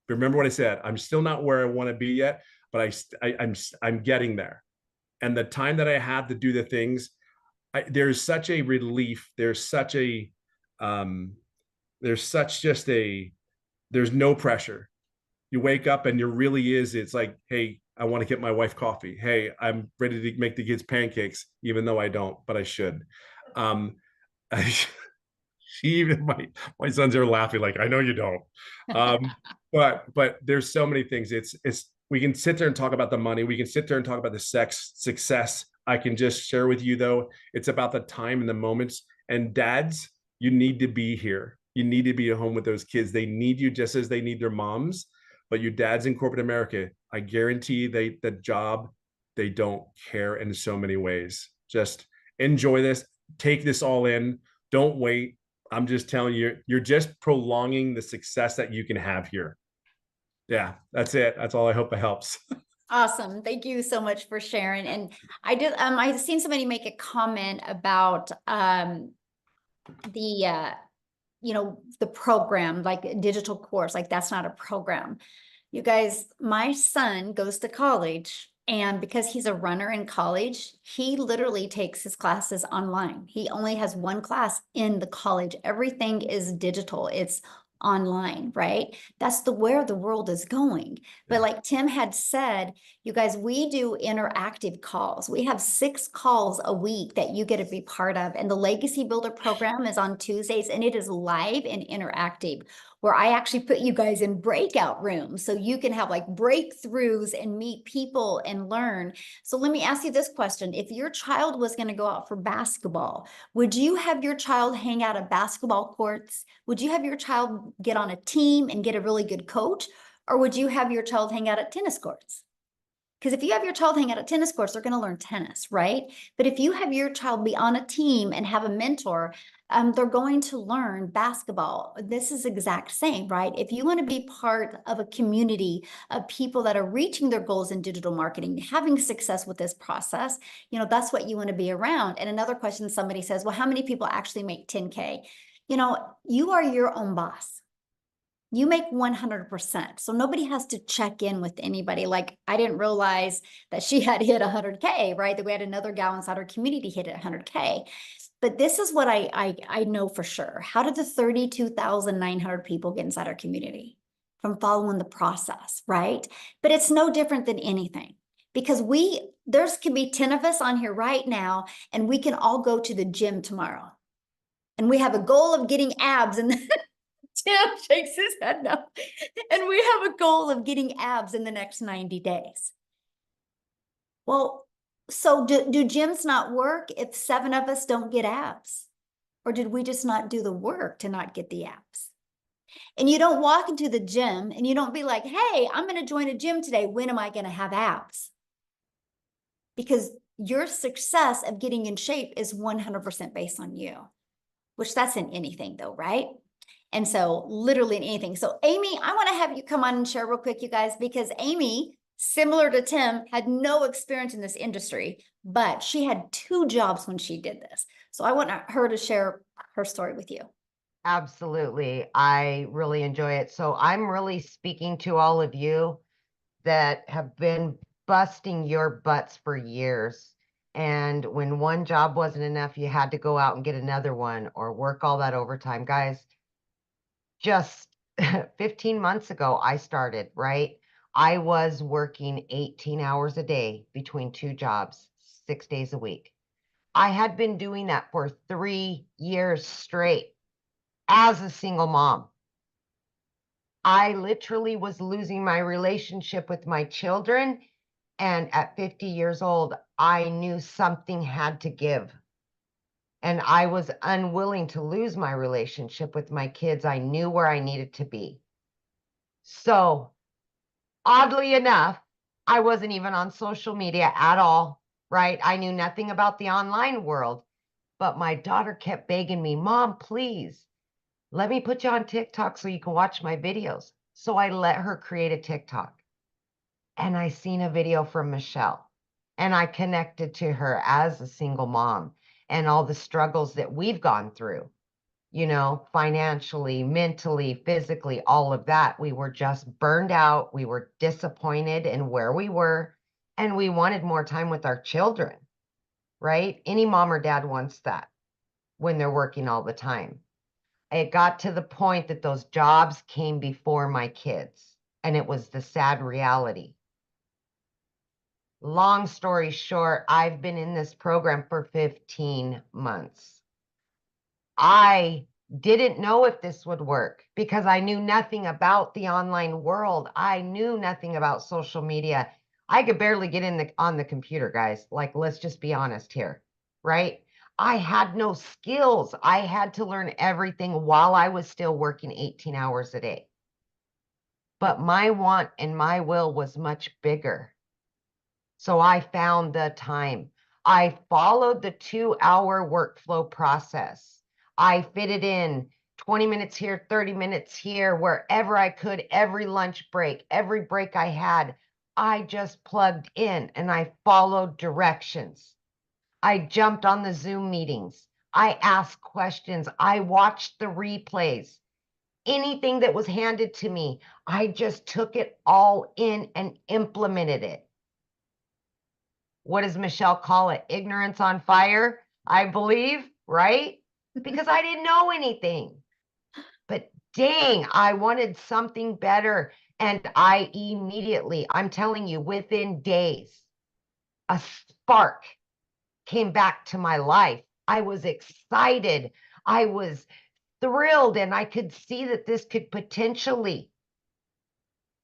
Remember what I said, I'm still not where I want to be yet, but I'm getting there. And the time that I have to do the things, there's such a relief. There's no pressure. You wake up and it's like, hey, I want to get my wife coffee. Hey, I'm ready to make the kids pancakes, even though I don't, but I should. My sons are laughing like, I know you don't. But there's so many things. We can sit there and talk about the money. We can sit there and talk about the success. I can just share with you, though, it's about the time and the moments. And dads, you need to be here. You need to be at home with those kids. They need you just as they need their moms. But you dads in corporate America, I guarantee they don't care in so many ways. Just enjoy this. Take this all in. Don't wait. I'm just telling you, you're just prolonging the success that you can have here. Yeah, that's it. That's all. I hope it helps. Awesome. Thank you so much for sharing. And I've seen somebody make a comment about the program, like a digital course, like that's not a program. You guys, my son goes to college, and because he's a runner in college, he literally takes his classes online. He only has one class in the college. Everything is digital. It's online, right? That's where the world is going. But like Tim had said, you guys, we do interactive calls. We have 6 calls a week that you get to be part of. And the Legacy Builder program is on Tuesdays, and it is live and interactive, where I actually put you guys in breakout rooms so you can have like breakthroughs and meet people and learn. So let me ask you this question. If your child was going to go out for basketball, would you have your child hang out at basketball courts? Would you have your child get on a team and get a really good coach? Or would you have your child hang out at tennis courts? Because if you have your child hang out at tennis courts, they're going to learn tennis, right? But if you have your child be on a team and have a mentor, they're going to learn basketball. This is exact same, right? If you want to be part of a community of people that are reaching their goals in digital marketing, having success with this process, that's what you want to be around. And another question, somebody says, well, how many people actually make 10K? You are your own boss. You make 100%. So nobody has to check in with anybody. Like, I didn't realize that she had hit 100K, right? That we had another gal inside our community hit at 100K. But this is what I know for sure. How did the 32,900 people get inside our community? From following the process, right? But it's no different than anything, because there's could be 10 of us on here right now, and we can all go to the gym tomorrow. And we have a goal of getting abs, and Tim shakes his head no. And we have a goal of getting abs in the next 90 days. Well, so do gyms not work if 7 of us don't get abs? Or did we just not do the work to not get the abs? And you don't walk into the gym and you don't be like, hey, I'm going to join a gym today. When am I going to have abs? Because your success of getting in shape is 100% based on you, which that's in anything though, right? And so literally in anything. So Amy, I want to have you come on and share real quick, you guys, because Amy, similar to Tim, had no experience in this industry, but she had 2 jobs when she did this. So I want her to share her story with you. Absolutely. I really enjoy it. So I'm really speaking to all of you that have been busting your butts for years. And when one job wasn't enough, you had to go out and get another one or work all that overtime. Guys, just 15 months ago, I started, right? I was working 18 hours a day between 2 jobs, 6 days a week. I had been doing that for 3 years straight as a single mom. I literally was losing my relationship with my children. And at 50 years old, I knew something had to give. And I was unwilling to lose my relationship with my kids. I knew where I needed to be. So oddly enough, I wasn't even on social media at all, right? I knew nothing about the online world, but my daughter kept begging me, Mom, please, let me put you on TikTok so you can watch my videos. So I let her create a TikTok. And I seen a video from Michelle. And I connected to her as a single mom and all the struggles that we've gone through, you know, financially, mentally, physically, all of that. We were just burned out. We were disappointed in where we were. And we wanted more time with our children, right? Any mom or dad wants that when they're working all the time. It got to the point that those jobs came before my kids, and it was the sad reality. Long story short, I've been in this program for 15 months. I didn't know if this would work because I knew nothing about the online world. I knew nothing about social media. I could barely get on the computer, guys. Like, let's just be honest here, right? I had no skills. I had to learn everything while I was still working 18 hours a day. But my want and my will was much bigger. So I found the time. I followed the 2-hour workflow process. I fitted in 20 minutes here, 30 minutes here, wherever I could, every lunch break, every break I had. I just plugged in and I followed directions. I jumped on the Zoom meetings. I asked questions. I watched the replays. Anything that was handed to me, I just took it all in and implemented it. What does Michelle call it? Ignorance on fire, I believe, right? Because I didn't know anything. But dang, I wanted something better. And I immediately, I'm telling you, within days, a spark came back to my life. I was excited. I was thrilled, and I could see that this could potentially,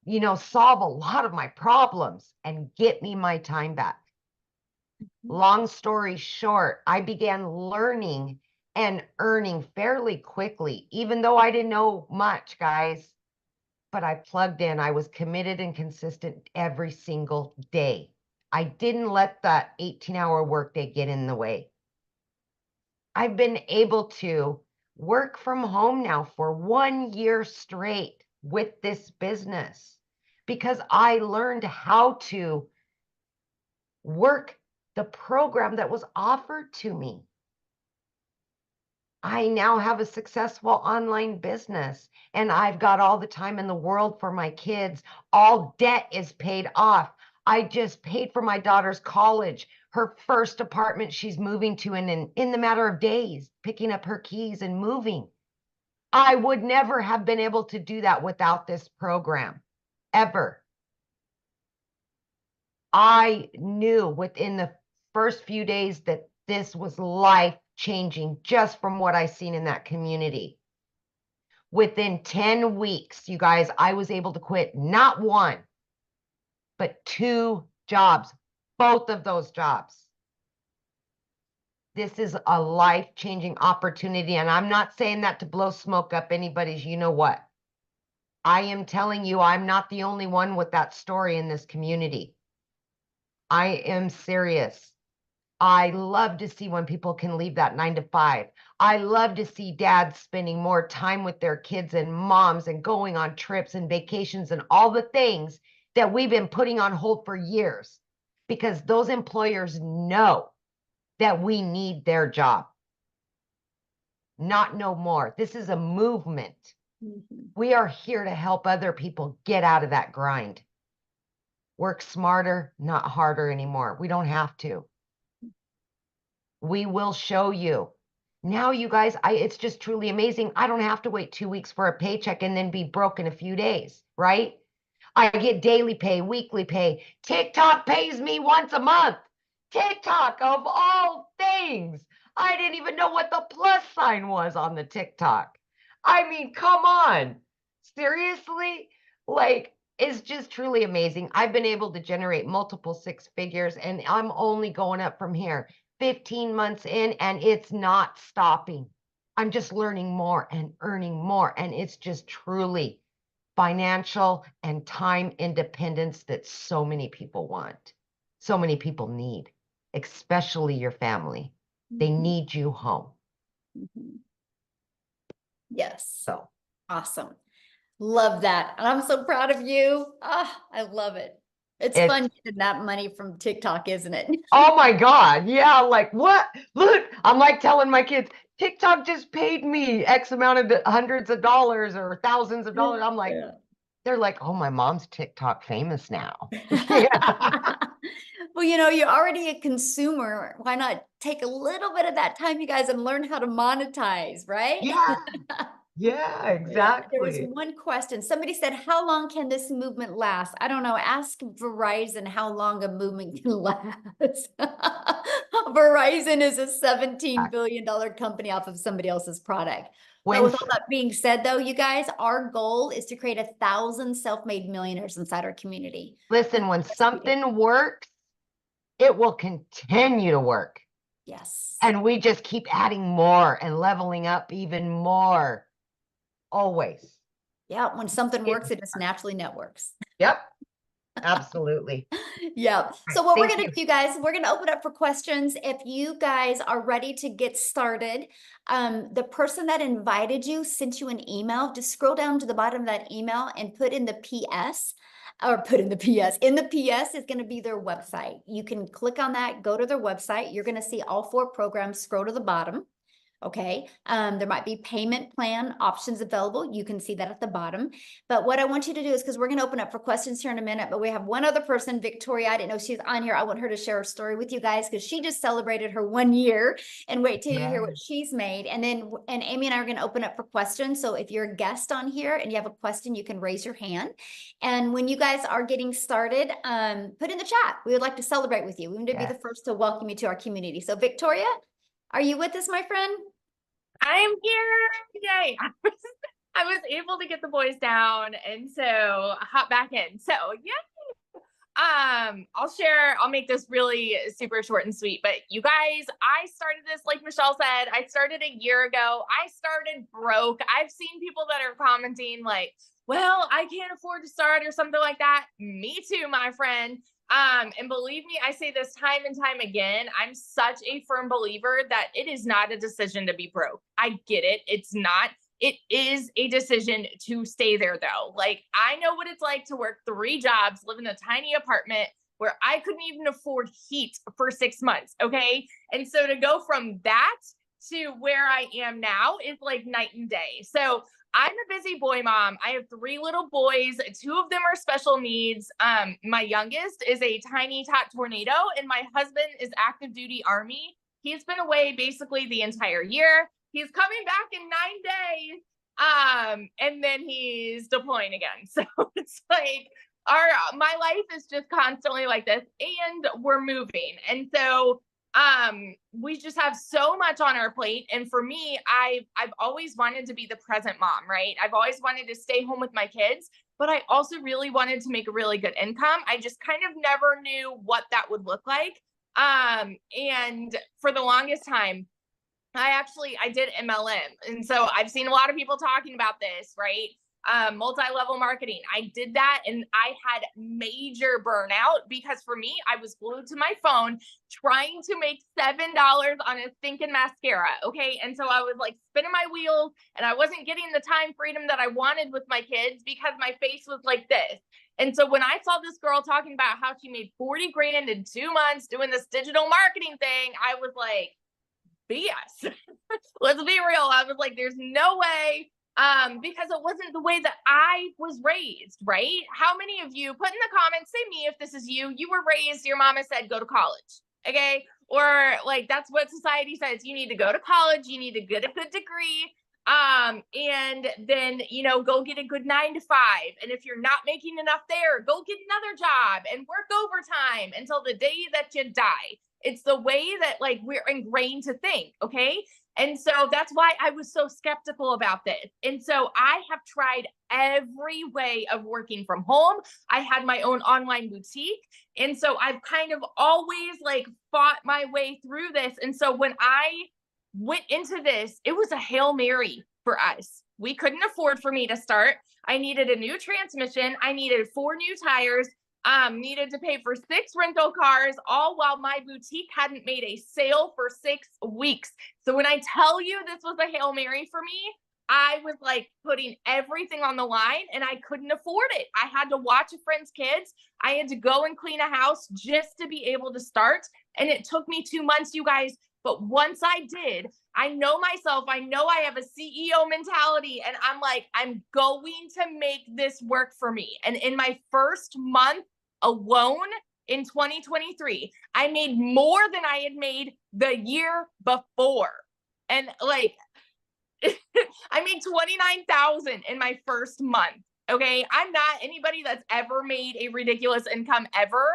you know, solve a lot of my problems and get me my time back. Long story short, I began learning and earning fairly quickly, even though I didn't know much, guys. But I plugged in. I was committed and consistent every single day. I didn't let that 18-hour workday get in the way. I've been able to work from home now for 1 year straight with this business because I learned how to work the program that was offered to me. I now have a successful online business and I've got all the time in the world for my kids. All debt is paid off. I just paid for my daughter's college, her first apartment she's moving to in the matter of days, picking up her keys and moving. I would never have been able to do that without this program, ever. I knew within the first few days that this was life-changing just from what I seen in that community. Within 10 weeks, you guys, I was able to quit not 1, but 2 jobs both of those jobs. This is a life-changing opportunity. And I'm not saying that to blow smoke up anybody's, you know what? I am telling you, I'm not the only one with that story in this community. I am serious. I love to see when people can leave that 9 to 5. I love to see dads spending more time with their kids and moms and going on trips and vacations and all the things that we've been putting on hold for years, because those employers know that we need their job. Not no more. This is a movement. We are here to help other people get out of that grind. Work smarter, not harder anymore. We don't have to. We will show you. Now, you guys, it's just truly amazing. I don't have to wait 2 weeks for a paycheck and then be broke in a few days, right? I get daily pay, weekly pay. TikTok pays me once a month. TikTok, of all things. I didn't even know what the plus sign was on the TikTok. I mean, come on. Seriously? Like, it's just truly amazing. I've been able to generate multiple 6 figures, and I'm only going up from here. 15 months in, and it's not stopping. I'm just learning more and earning more, and it's just truly financial and time independence that so many people want, so many people need, especially your family. They need you home. Yes. So Awesome. Love that. And I'm so proud of you. Ah, I love it. It's fun getting that money from TikTok, isn't it? Oh my God. Yeah. Like, what? Look, I'm like telling my kids, TikTok just paid me X amount of hundreds of dollars or thousands of dollars. I'm like, they're like, oh, my mom's TikTok famous now. Yeah. Well, you're already a consumer. Why not take a little bit of that time, you guys, and learn how to monetize, right? Yeah. Yeah, exactly. There was one question. Somebody said, how long can this movement last? I don't know. Ask Verizon how long a movement can last. Verizon is a $17 billion company off of somebody else's product. But with all that being said, though, you guys, our goal is to create 1,000 self-made millionaires inside our community. Listen, when something works, it will continue to work. Yes. And we just keep adding more and leveling up even more. Always. Yeah. When something works, it just naturally networks. Yep. Absolutely. Yeah. So what we're going to do, guys, we're going to open up for questions. If you guys are ready to get started, the person that invited you sent you an email. Just scroll down to the bottom of that email and put in the PS. Or put in the PS. In the PS is going to be their website. You can click on that, go to their website. You're going to see all 4 programs. Scroll to the bottom. Okay. There might be payment plan options available. You can see that at the bottom. But what I want you to do is, because we're going to open up for questions here in a minute, but we have one other person, Victoria. I didn't know she's on here. I want her to share her story with you guys because she just celebrated her 1 year, and wait till you hear what she's made. And Amy and I are going to open up for questions. So if you're a guest on here and you have a question, you can raise your hand. And when you guys are getting started, put in the chat. We would like to celebrate with you. We want to be the first to welcome you to our community. So Victoria, are you with us, my friend? I am here. Yay. I was able to get the boys down, and so hop back in. So yeah. I'll make this really super short and sweet, but you guys, I started this, like Michelle said, I started a year ago. I started broke. I've seen people that are commenting like, well, I can't afford to start or something like that. Me too, my friend. And believe me, I say this time and time again, I'm such a firm believer that it is not a decision to be broke. I get it. It's not. It is a decision to stay there though. Like, I know what it's like to work 3 jobs, live in a tiny apartment where I couldn't even afford heat for 6 months. Okay. And so to go from that to where I am now is like night and day. So I'm a busy boy mom. I have 3 little boys. 2 of them are special needs. My youngest is a tiny tot tornado, and my husband is active duty Army. He's been away basically the entire year. He's coming back in 9 days. And then he's deploying again. So it's like my life is just constantly like this, and we're moving. And so we just have so much on our plate. And for me, I've always wanted to be the present mom, right? I've always wanted to stay home with my kids, but I also really wanted to make a really good income. I just kind of never knew what that would look like. And for the longest time, I did MLM. And so I've seen a lot of people talking about this, right? Multi-level marketing. I did that and I had major burnout because for me, I was glued to my phone trying to make $7 on a stinking mascara. Okay. And so I was like spinning my wheels and I wasn't getting the time freedom that I wanted with my kids because my face was like this. And so when I saw this girl talking about how she made 40 grand in 2 months doing this digital marketing thing, I was like, BS. Let's be real. I was like, there's no way. Because it wasn't the way that I was raised, right? How many of you, put in the comments, say me if this is you, you were raised, your mama said, go to college, okay? Or like, that's what society says. You need to go to college, you need to get a good degree, and then, you know, go get a good 9 to 5. And if you're not making enough there, go get another job and work overtime until the day that you die. It's the way that like we're ingrained to think, okay? And so that's why I was so skeptical about this. And so I have tried every way of working from home. I had my own online boutique. And so I've kind of always like fought my way through this. And so when I went into this, it was a Hail Mary for us. We couldn't afford for me to start. I needed a new transmission. I needed 4 new tires. Needed to pay for 6 rental cars, all while my boutique hadn't made a sale for 6 weeks. So when I tell you this was a Hail Mary for me, I was like putting everything on the line and I couldn't afford it. I had to watch a friend's kids. I had to go and clean a house just to be able to start. And it took me 2 months, you guys. But once I did, I know myself, I know I have a CEO mentality and I'm like, I'm going to make this work for me. And in my first month alone in 2023, I made more than I had made the year before. And like, I made $29,000 in my first month. Okay. I'm not anybody that's ever made a ridiculous income ever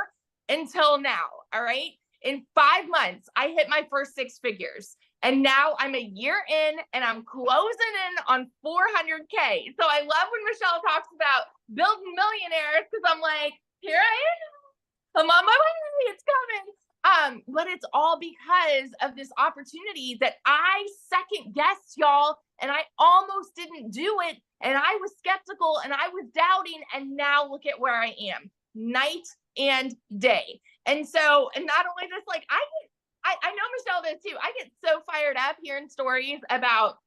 until now. All right. In 5 months, I hit my first 6 figures. And now I'm a year in and I'm closing in on 400K. So I love when Michelle talks about building millionaires because I'm like, here I am. I'm on my way. It's coming. But it's all because of this opportunity that I second guessed, y'all, and I almost didn't do it. And I was skeptical and I was doubting. And now look at where I am, night and day. And so, and not only this, like I know Michelle does too. I get so fired up hearing stories about,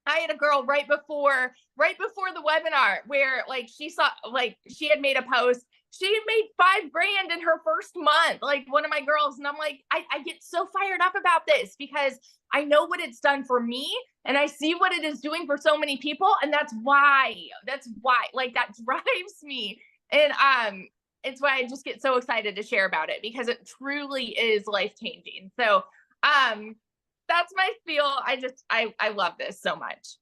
I had a girl right before the webinar where like she saw, like she had made a post. She had made $5 grand in her first month, like one of my girls. And I'm like, I get so fired up about this because I know what it's done for me and I see what it is doing for so many people. And that's why, like that drives me. And, it's why I just get so excited to share about it because it truly is life-changing. So, that's my spiel. I love this so much.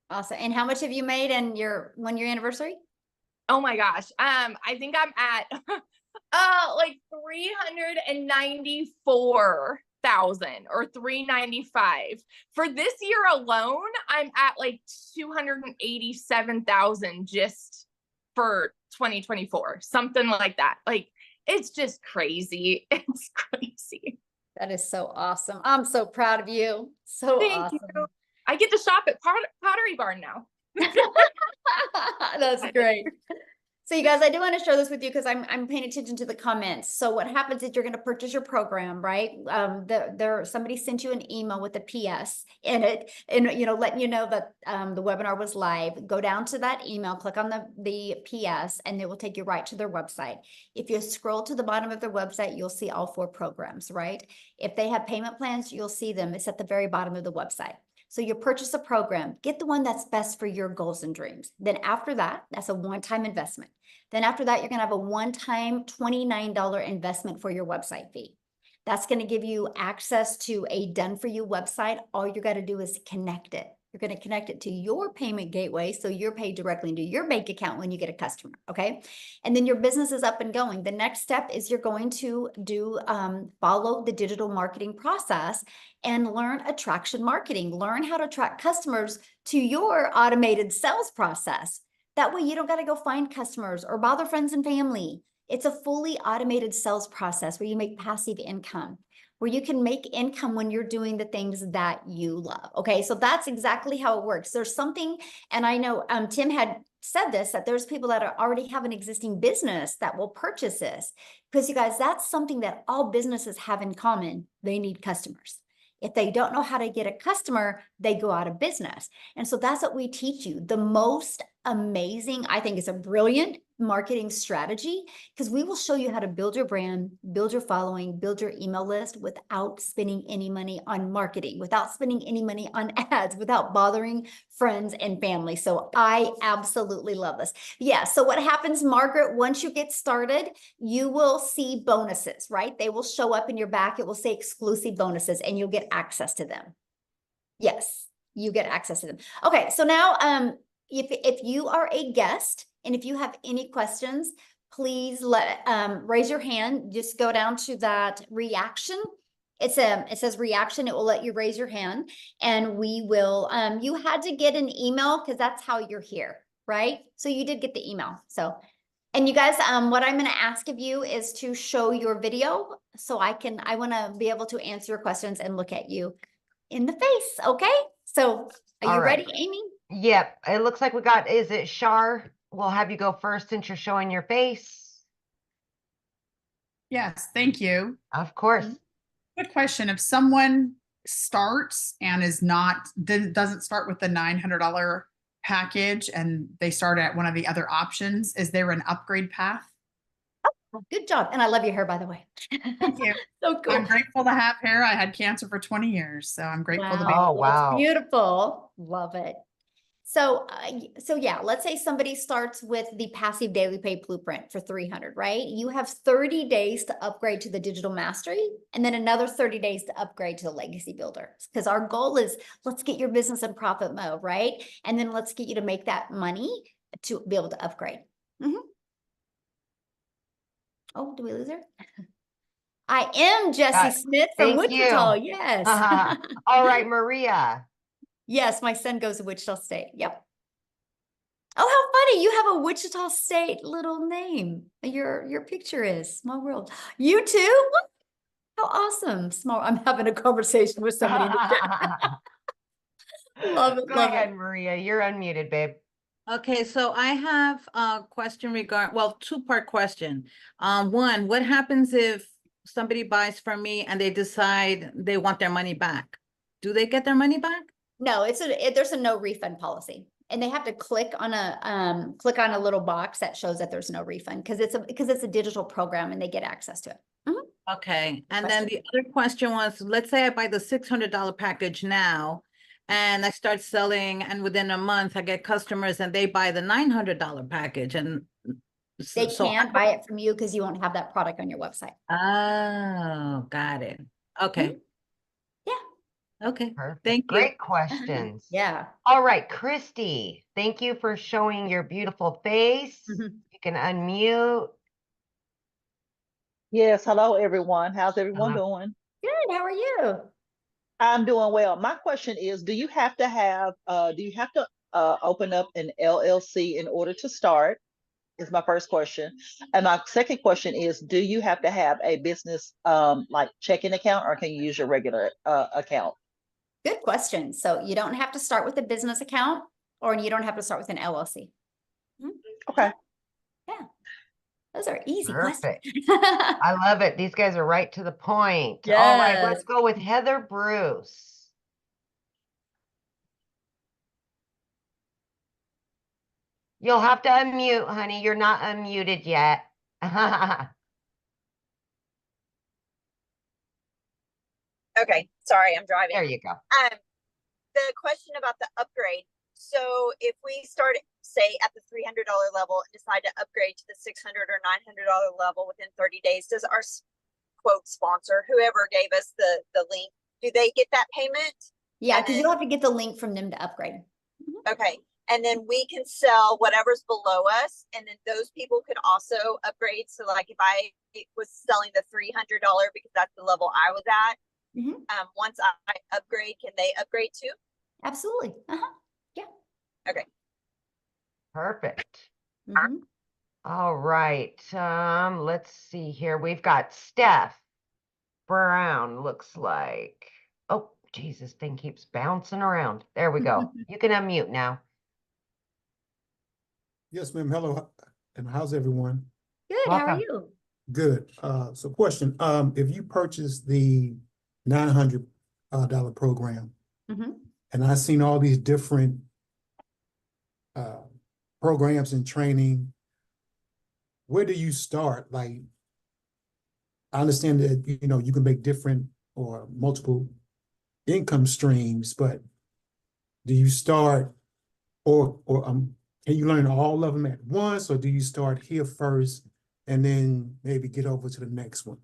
Awesome. And how much have you made in your 1-year anniversary? Oh my gosh. I think I'm at like 394,000 or 395. For this year alone, I'm at like 287,000 just for 2024, something like that. Like it's just crazy. It's crazy. That is so awesome. I'm so proud of you. So Thank awesome. you. I get to shop at Pottery Barn now. That's great. So you guys, I do want to share this with you because I'm paying attention to the comments. So what happens is you're going to purchase your program, right? Somebody sent you an email with a PS in it, and letting you know that the webinar was live. Go down to that email, click on the PS, and it will take you right to their website. If you scroll to the bottom of their website, you'll see all 4 programs, right? If they have payment plans, you'll see them. It's at the very bottom of the website. So you purchase a program, get the one that's best for your goals and dreams. Then after that, that's a one-time investment. Then after that, you're going to have a one-time $29 investment for your website fee. That's going to give you access to a done-for-you website. All you got to do is connect it. You're going to connect it to your payment gateway, so you're paid directly into your bank account when you get a customer, okay? And then your business is up and going. The next step is you're going to follow the digital marketing process and learn attraction marketing. Learn how to attract customers to your automated sales process. That way you don't got to go find customers or bother friends and family. It's a fully automated sales process where you make passive income, where you can make income when you're doing the things that you love. Okay, so that's exactly how it works. There's something, and I know Tim had said this, that there's people that already have an existing business that will purchase this, because you guys, that's something that all businesses have in common. They need customers. If they don't know how to get a customer, they go out of business. And so that's what we teach you. The most amazing, I think it's a brilliant marketing strategy, because we will show you how to build your brand, build your following, build your email list without spending any money on marketing, without spending any money on ads, without bothering friends and family. So I absolutely love this. Yeah. So what happens, Margaret, once you get started, you will see bonuses, right? They will show up in your back. It will say exclusive bonuses and you'll get access to them. Yes, you get access to them. Okay. So now, if you are a guest, and if you have any questions, please raise your hand. Just go down to that reaction. It says reaction. It will let you raise your hand, and we will. You had to get an email because that's how you're here, right? So you did get the email. So, and you guys, what I'm going to ask of you is to show your video, so I want to be able to answer your questions and look at you in the face. Okay. So, are you ready, Amy? Yep. It looks like we got. Is it Shar? We'll have you go first since you're showing your face. Yes, thank you. Of course. Good question. If someone starts and doesn't start with the $900 package and they start at one of the other options, is there an upgrade path? Oh, good job. And I love your hair, by the way. Thank you. So cool. I'm grateful to have hair. I had cancer for 20 years, so I'm grateful to be. Oh, wow. That's beautiful. Love it. So yeah, let's say somebody starts with the passive daily pay blueprint for 300, right? You have 30 days to upgrade to the digital mastery, and then another 30 days to upgrade to the legacy builder. Because our goal is, let's get your business in profit mode, right? And then let's get you to make that money to be able to upgrade. Oh, did we lose her? I am Jessie Smith from Wichita. Yes. All right, Maria. Yes, my son goes to Wichita State. Yep. Oh, how funny. You have a Wichita State little name. Your picture is Small World. You too? How awesome. Small. I'm having a conversation with somebody. Love it. Go ahead, Maria. You're unmuted, babe. Okay, so I have a question two-part question. One, what happens if somebody buys from me and they decide they want their money back? Do they get their money back? No, there's a no refund policy, and they have to click on a little box that shows that there's no refund because it's a digital program and they get access to it. Okay, and then the other question was, let's say I buy the $600 package now, and I start selling, and within a month I get customers and they buy the $900 package, and they can't buy it from you because you won't have that product on your website. Oh, got it. Okay. Okay. Perfect. Thank you. Great questions. Yeah. All right, Christy, thank you for showing your beautiful face. You can unmute. Yes. Hello, everyone. How's everyone doing? Good. How are you? I'm doing well. My question is, do you have to open up an LLC in order to start? Is my first question. And my second question is, do you have to have a business like checking account, or can you use your regular account? Good question. So you don't have to start with a business account, or you don't have to start with an LLC. Okay. Yeah. Those are easy Perfect. questions. I love it. These guys are right to the point. Yes. All right, let's go with Heather Bruce. You'll have to unmute, honey. You're not unmuted yet. Okay, sorry, I'm driving. There you go. The question about the upgrade. So if we start, say, at the $300 level and decide to upgrade to the $600 or $900 level within 30 days, does our quote sponsor, whoever gave us the link, do they get that payment? Yeah, And because then- you'll have to get the link from them to upgrade. Okay. And then we can sell whatever's below us. And then those people could also upgrade. So like if I was selling the $300 because that's the level I was at, Mhm. Once I upgrade, can they upgrade too? Absolutely. Perfect. Mhm. All right. Let's see here. We've got Steph Brown, looks like. Oh, geez, this thing keeps bouncing around. There we go. You can unmute now. Yes, ma'am. Hello, and how's everyone? Good. How are Welcome. you? Good. So question, if you purchase the $900 dollar program, Mhm. and I've seen all these different programs and training, where do you start? Like, I understand that, you know, you can make different or multiple income streams, but do you start or can you learn all of them at once, or do you start here first and then maybe get over to the next one?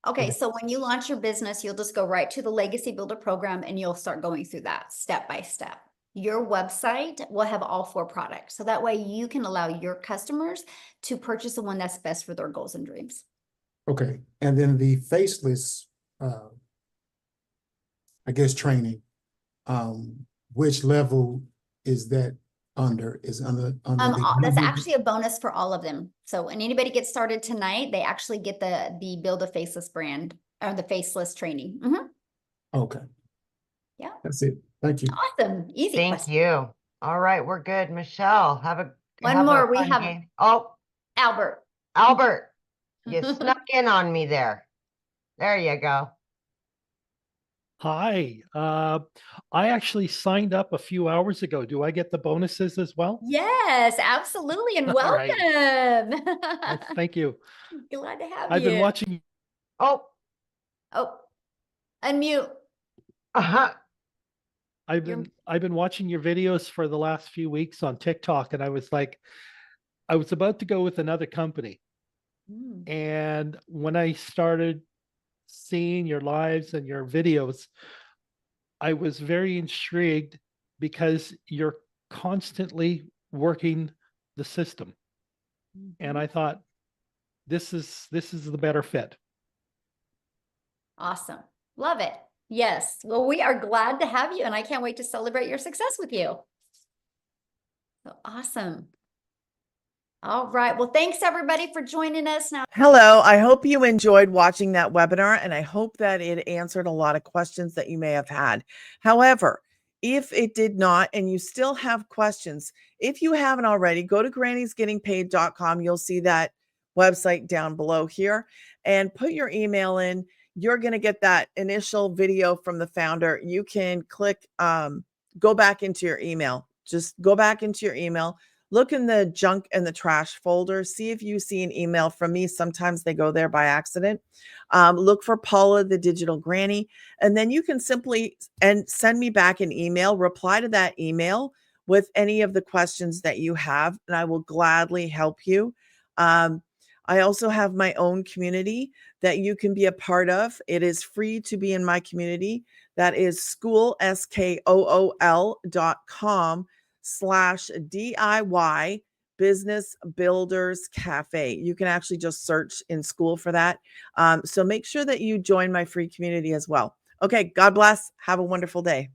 Okay, so when you launch your business, you'll just go right to the Legacy Builder program and you'll start going through that step by step. Your website will have all 4 products. So that way you can allow your customers to purchase the one that's best for their goals and dreams. Okay, and then the faceless, I guess, training, which level is that under? Is under the That's actually a bonus for all of them. So when anybody gets started tonight, they actually get the Build a Faceless brand or the faceless training. Mhm. Okay. Yeah. That's it. Thank you. Awesome. Easy Thank question. you. All right, we're good. Michelle, have One more. We fun have game. Oh, Albert. Albert, you snuck in on me there. There you go. Hi, I actually signed up a few hours ago. Do I get the bonuses as well? Yes, absolutely. And All right. welcome. Well, thank you. Glad to have I've you. been watching. Oh, Oh, unmute. uh-huh. I've You're- been watching your videos for the last few weeks on TikTok, and I was like, I was about to go with another company, Mm. and when I started seeing your lives and your videos, I was very intrigued because you're constantly working the system, and I thought this is the better fit. Awesome. Love it. Yes. Well, we are glad to have you, and I can't wait to celebrate your success with you. So awesome. All right. Well, thanks everybody for joining us now. Hello, I hope you enjoyed watching that webinar, and I hope that it answered a lot of questions that you may have had. However, if it did not and you still have questions, if you haven't already, go to grannysgettingpaid.com. You'll see that website down below here and put your email in. You're going to get that initial video from the founder. You can click, go back into your email. Just go back into your email. Look in the junk and the trash folder. See if you see an email from me. Sometimes they go there by accident. Look for Paula, the Digital Granny, and then you can simply send me back an email. Reply to that email with any of the questions that you have, and I will gladly help you. I also have my own community that you can be a part of. It is free to be in my community. That is school.com/DIY Business Builders Cafe. You can actually just search in school for that. So make sure that you join my free community as well. Okay, God bless. Have a wonderful day.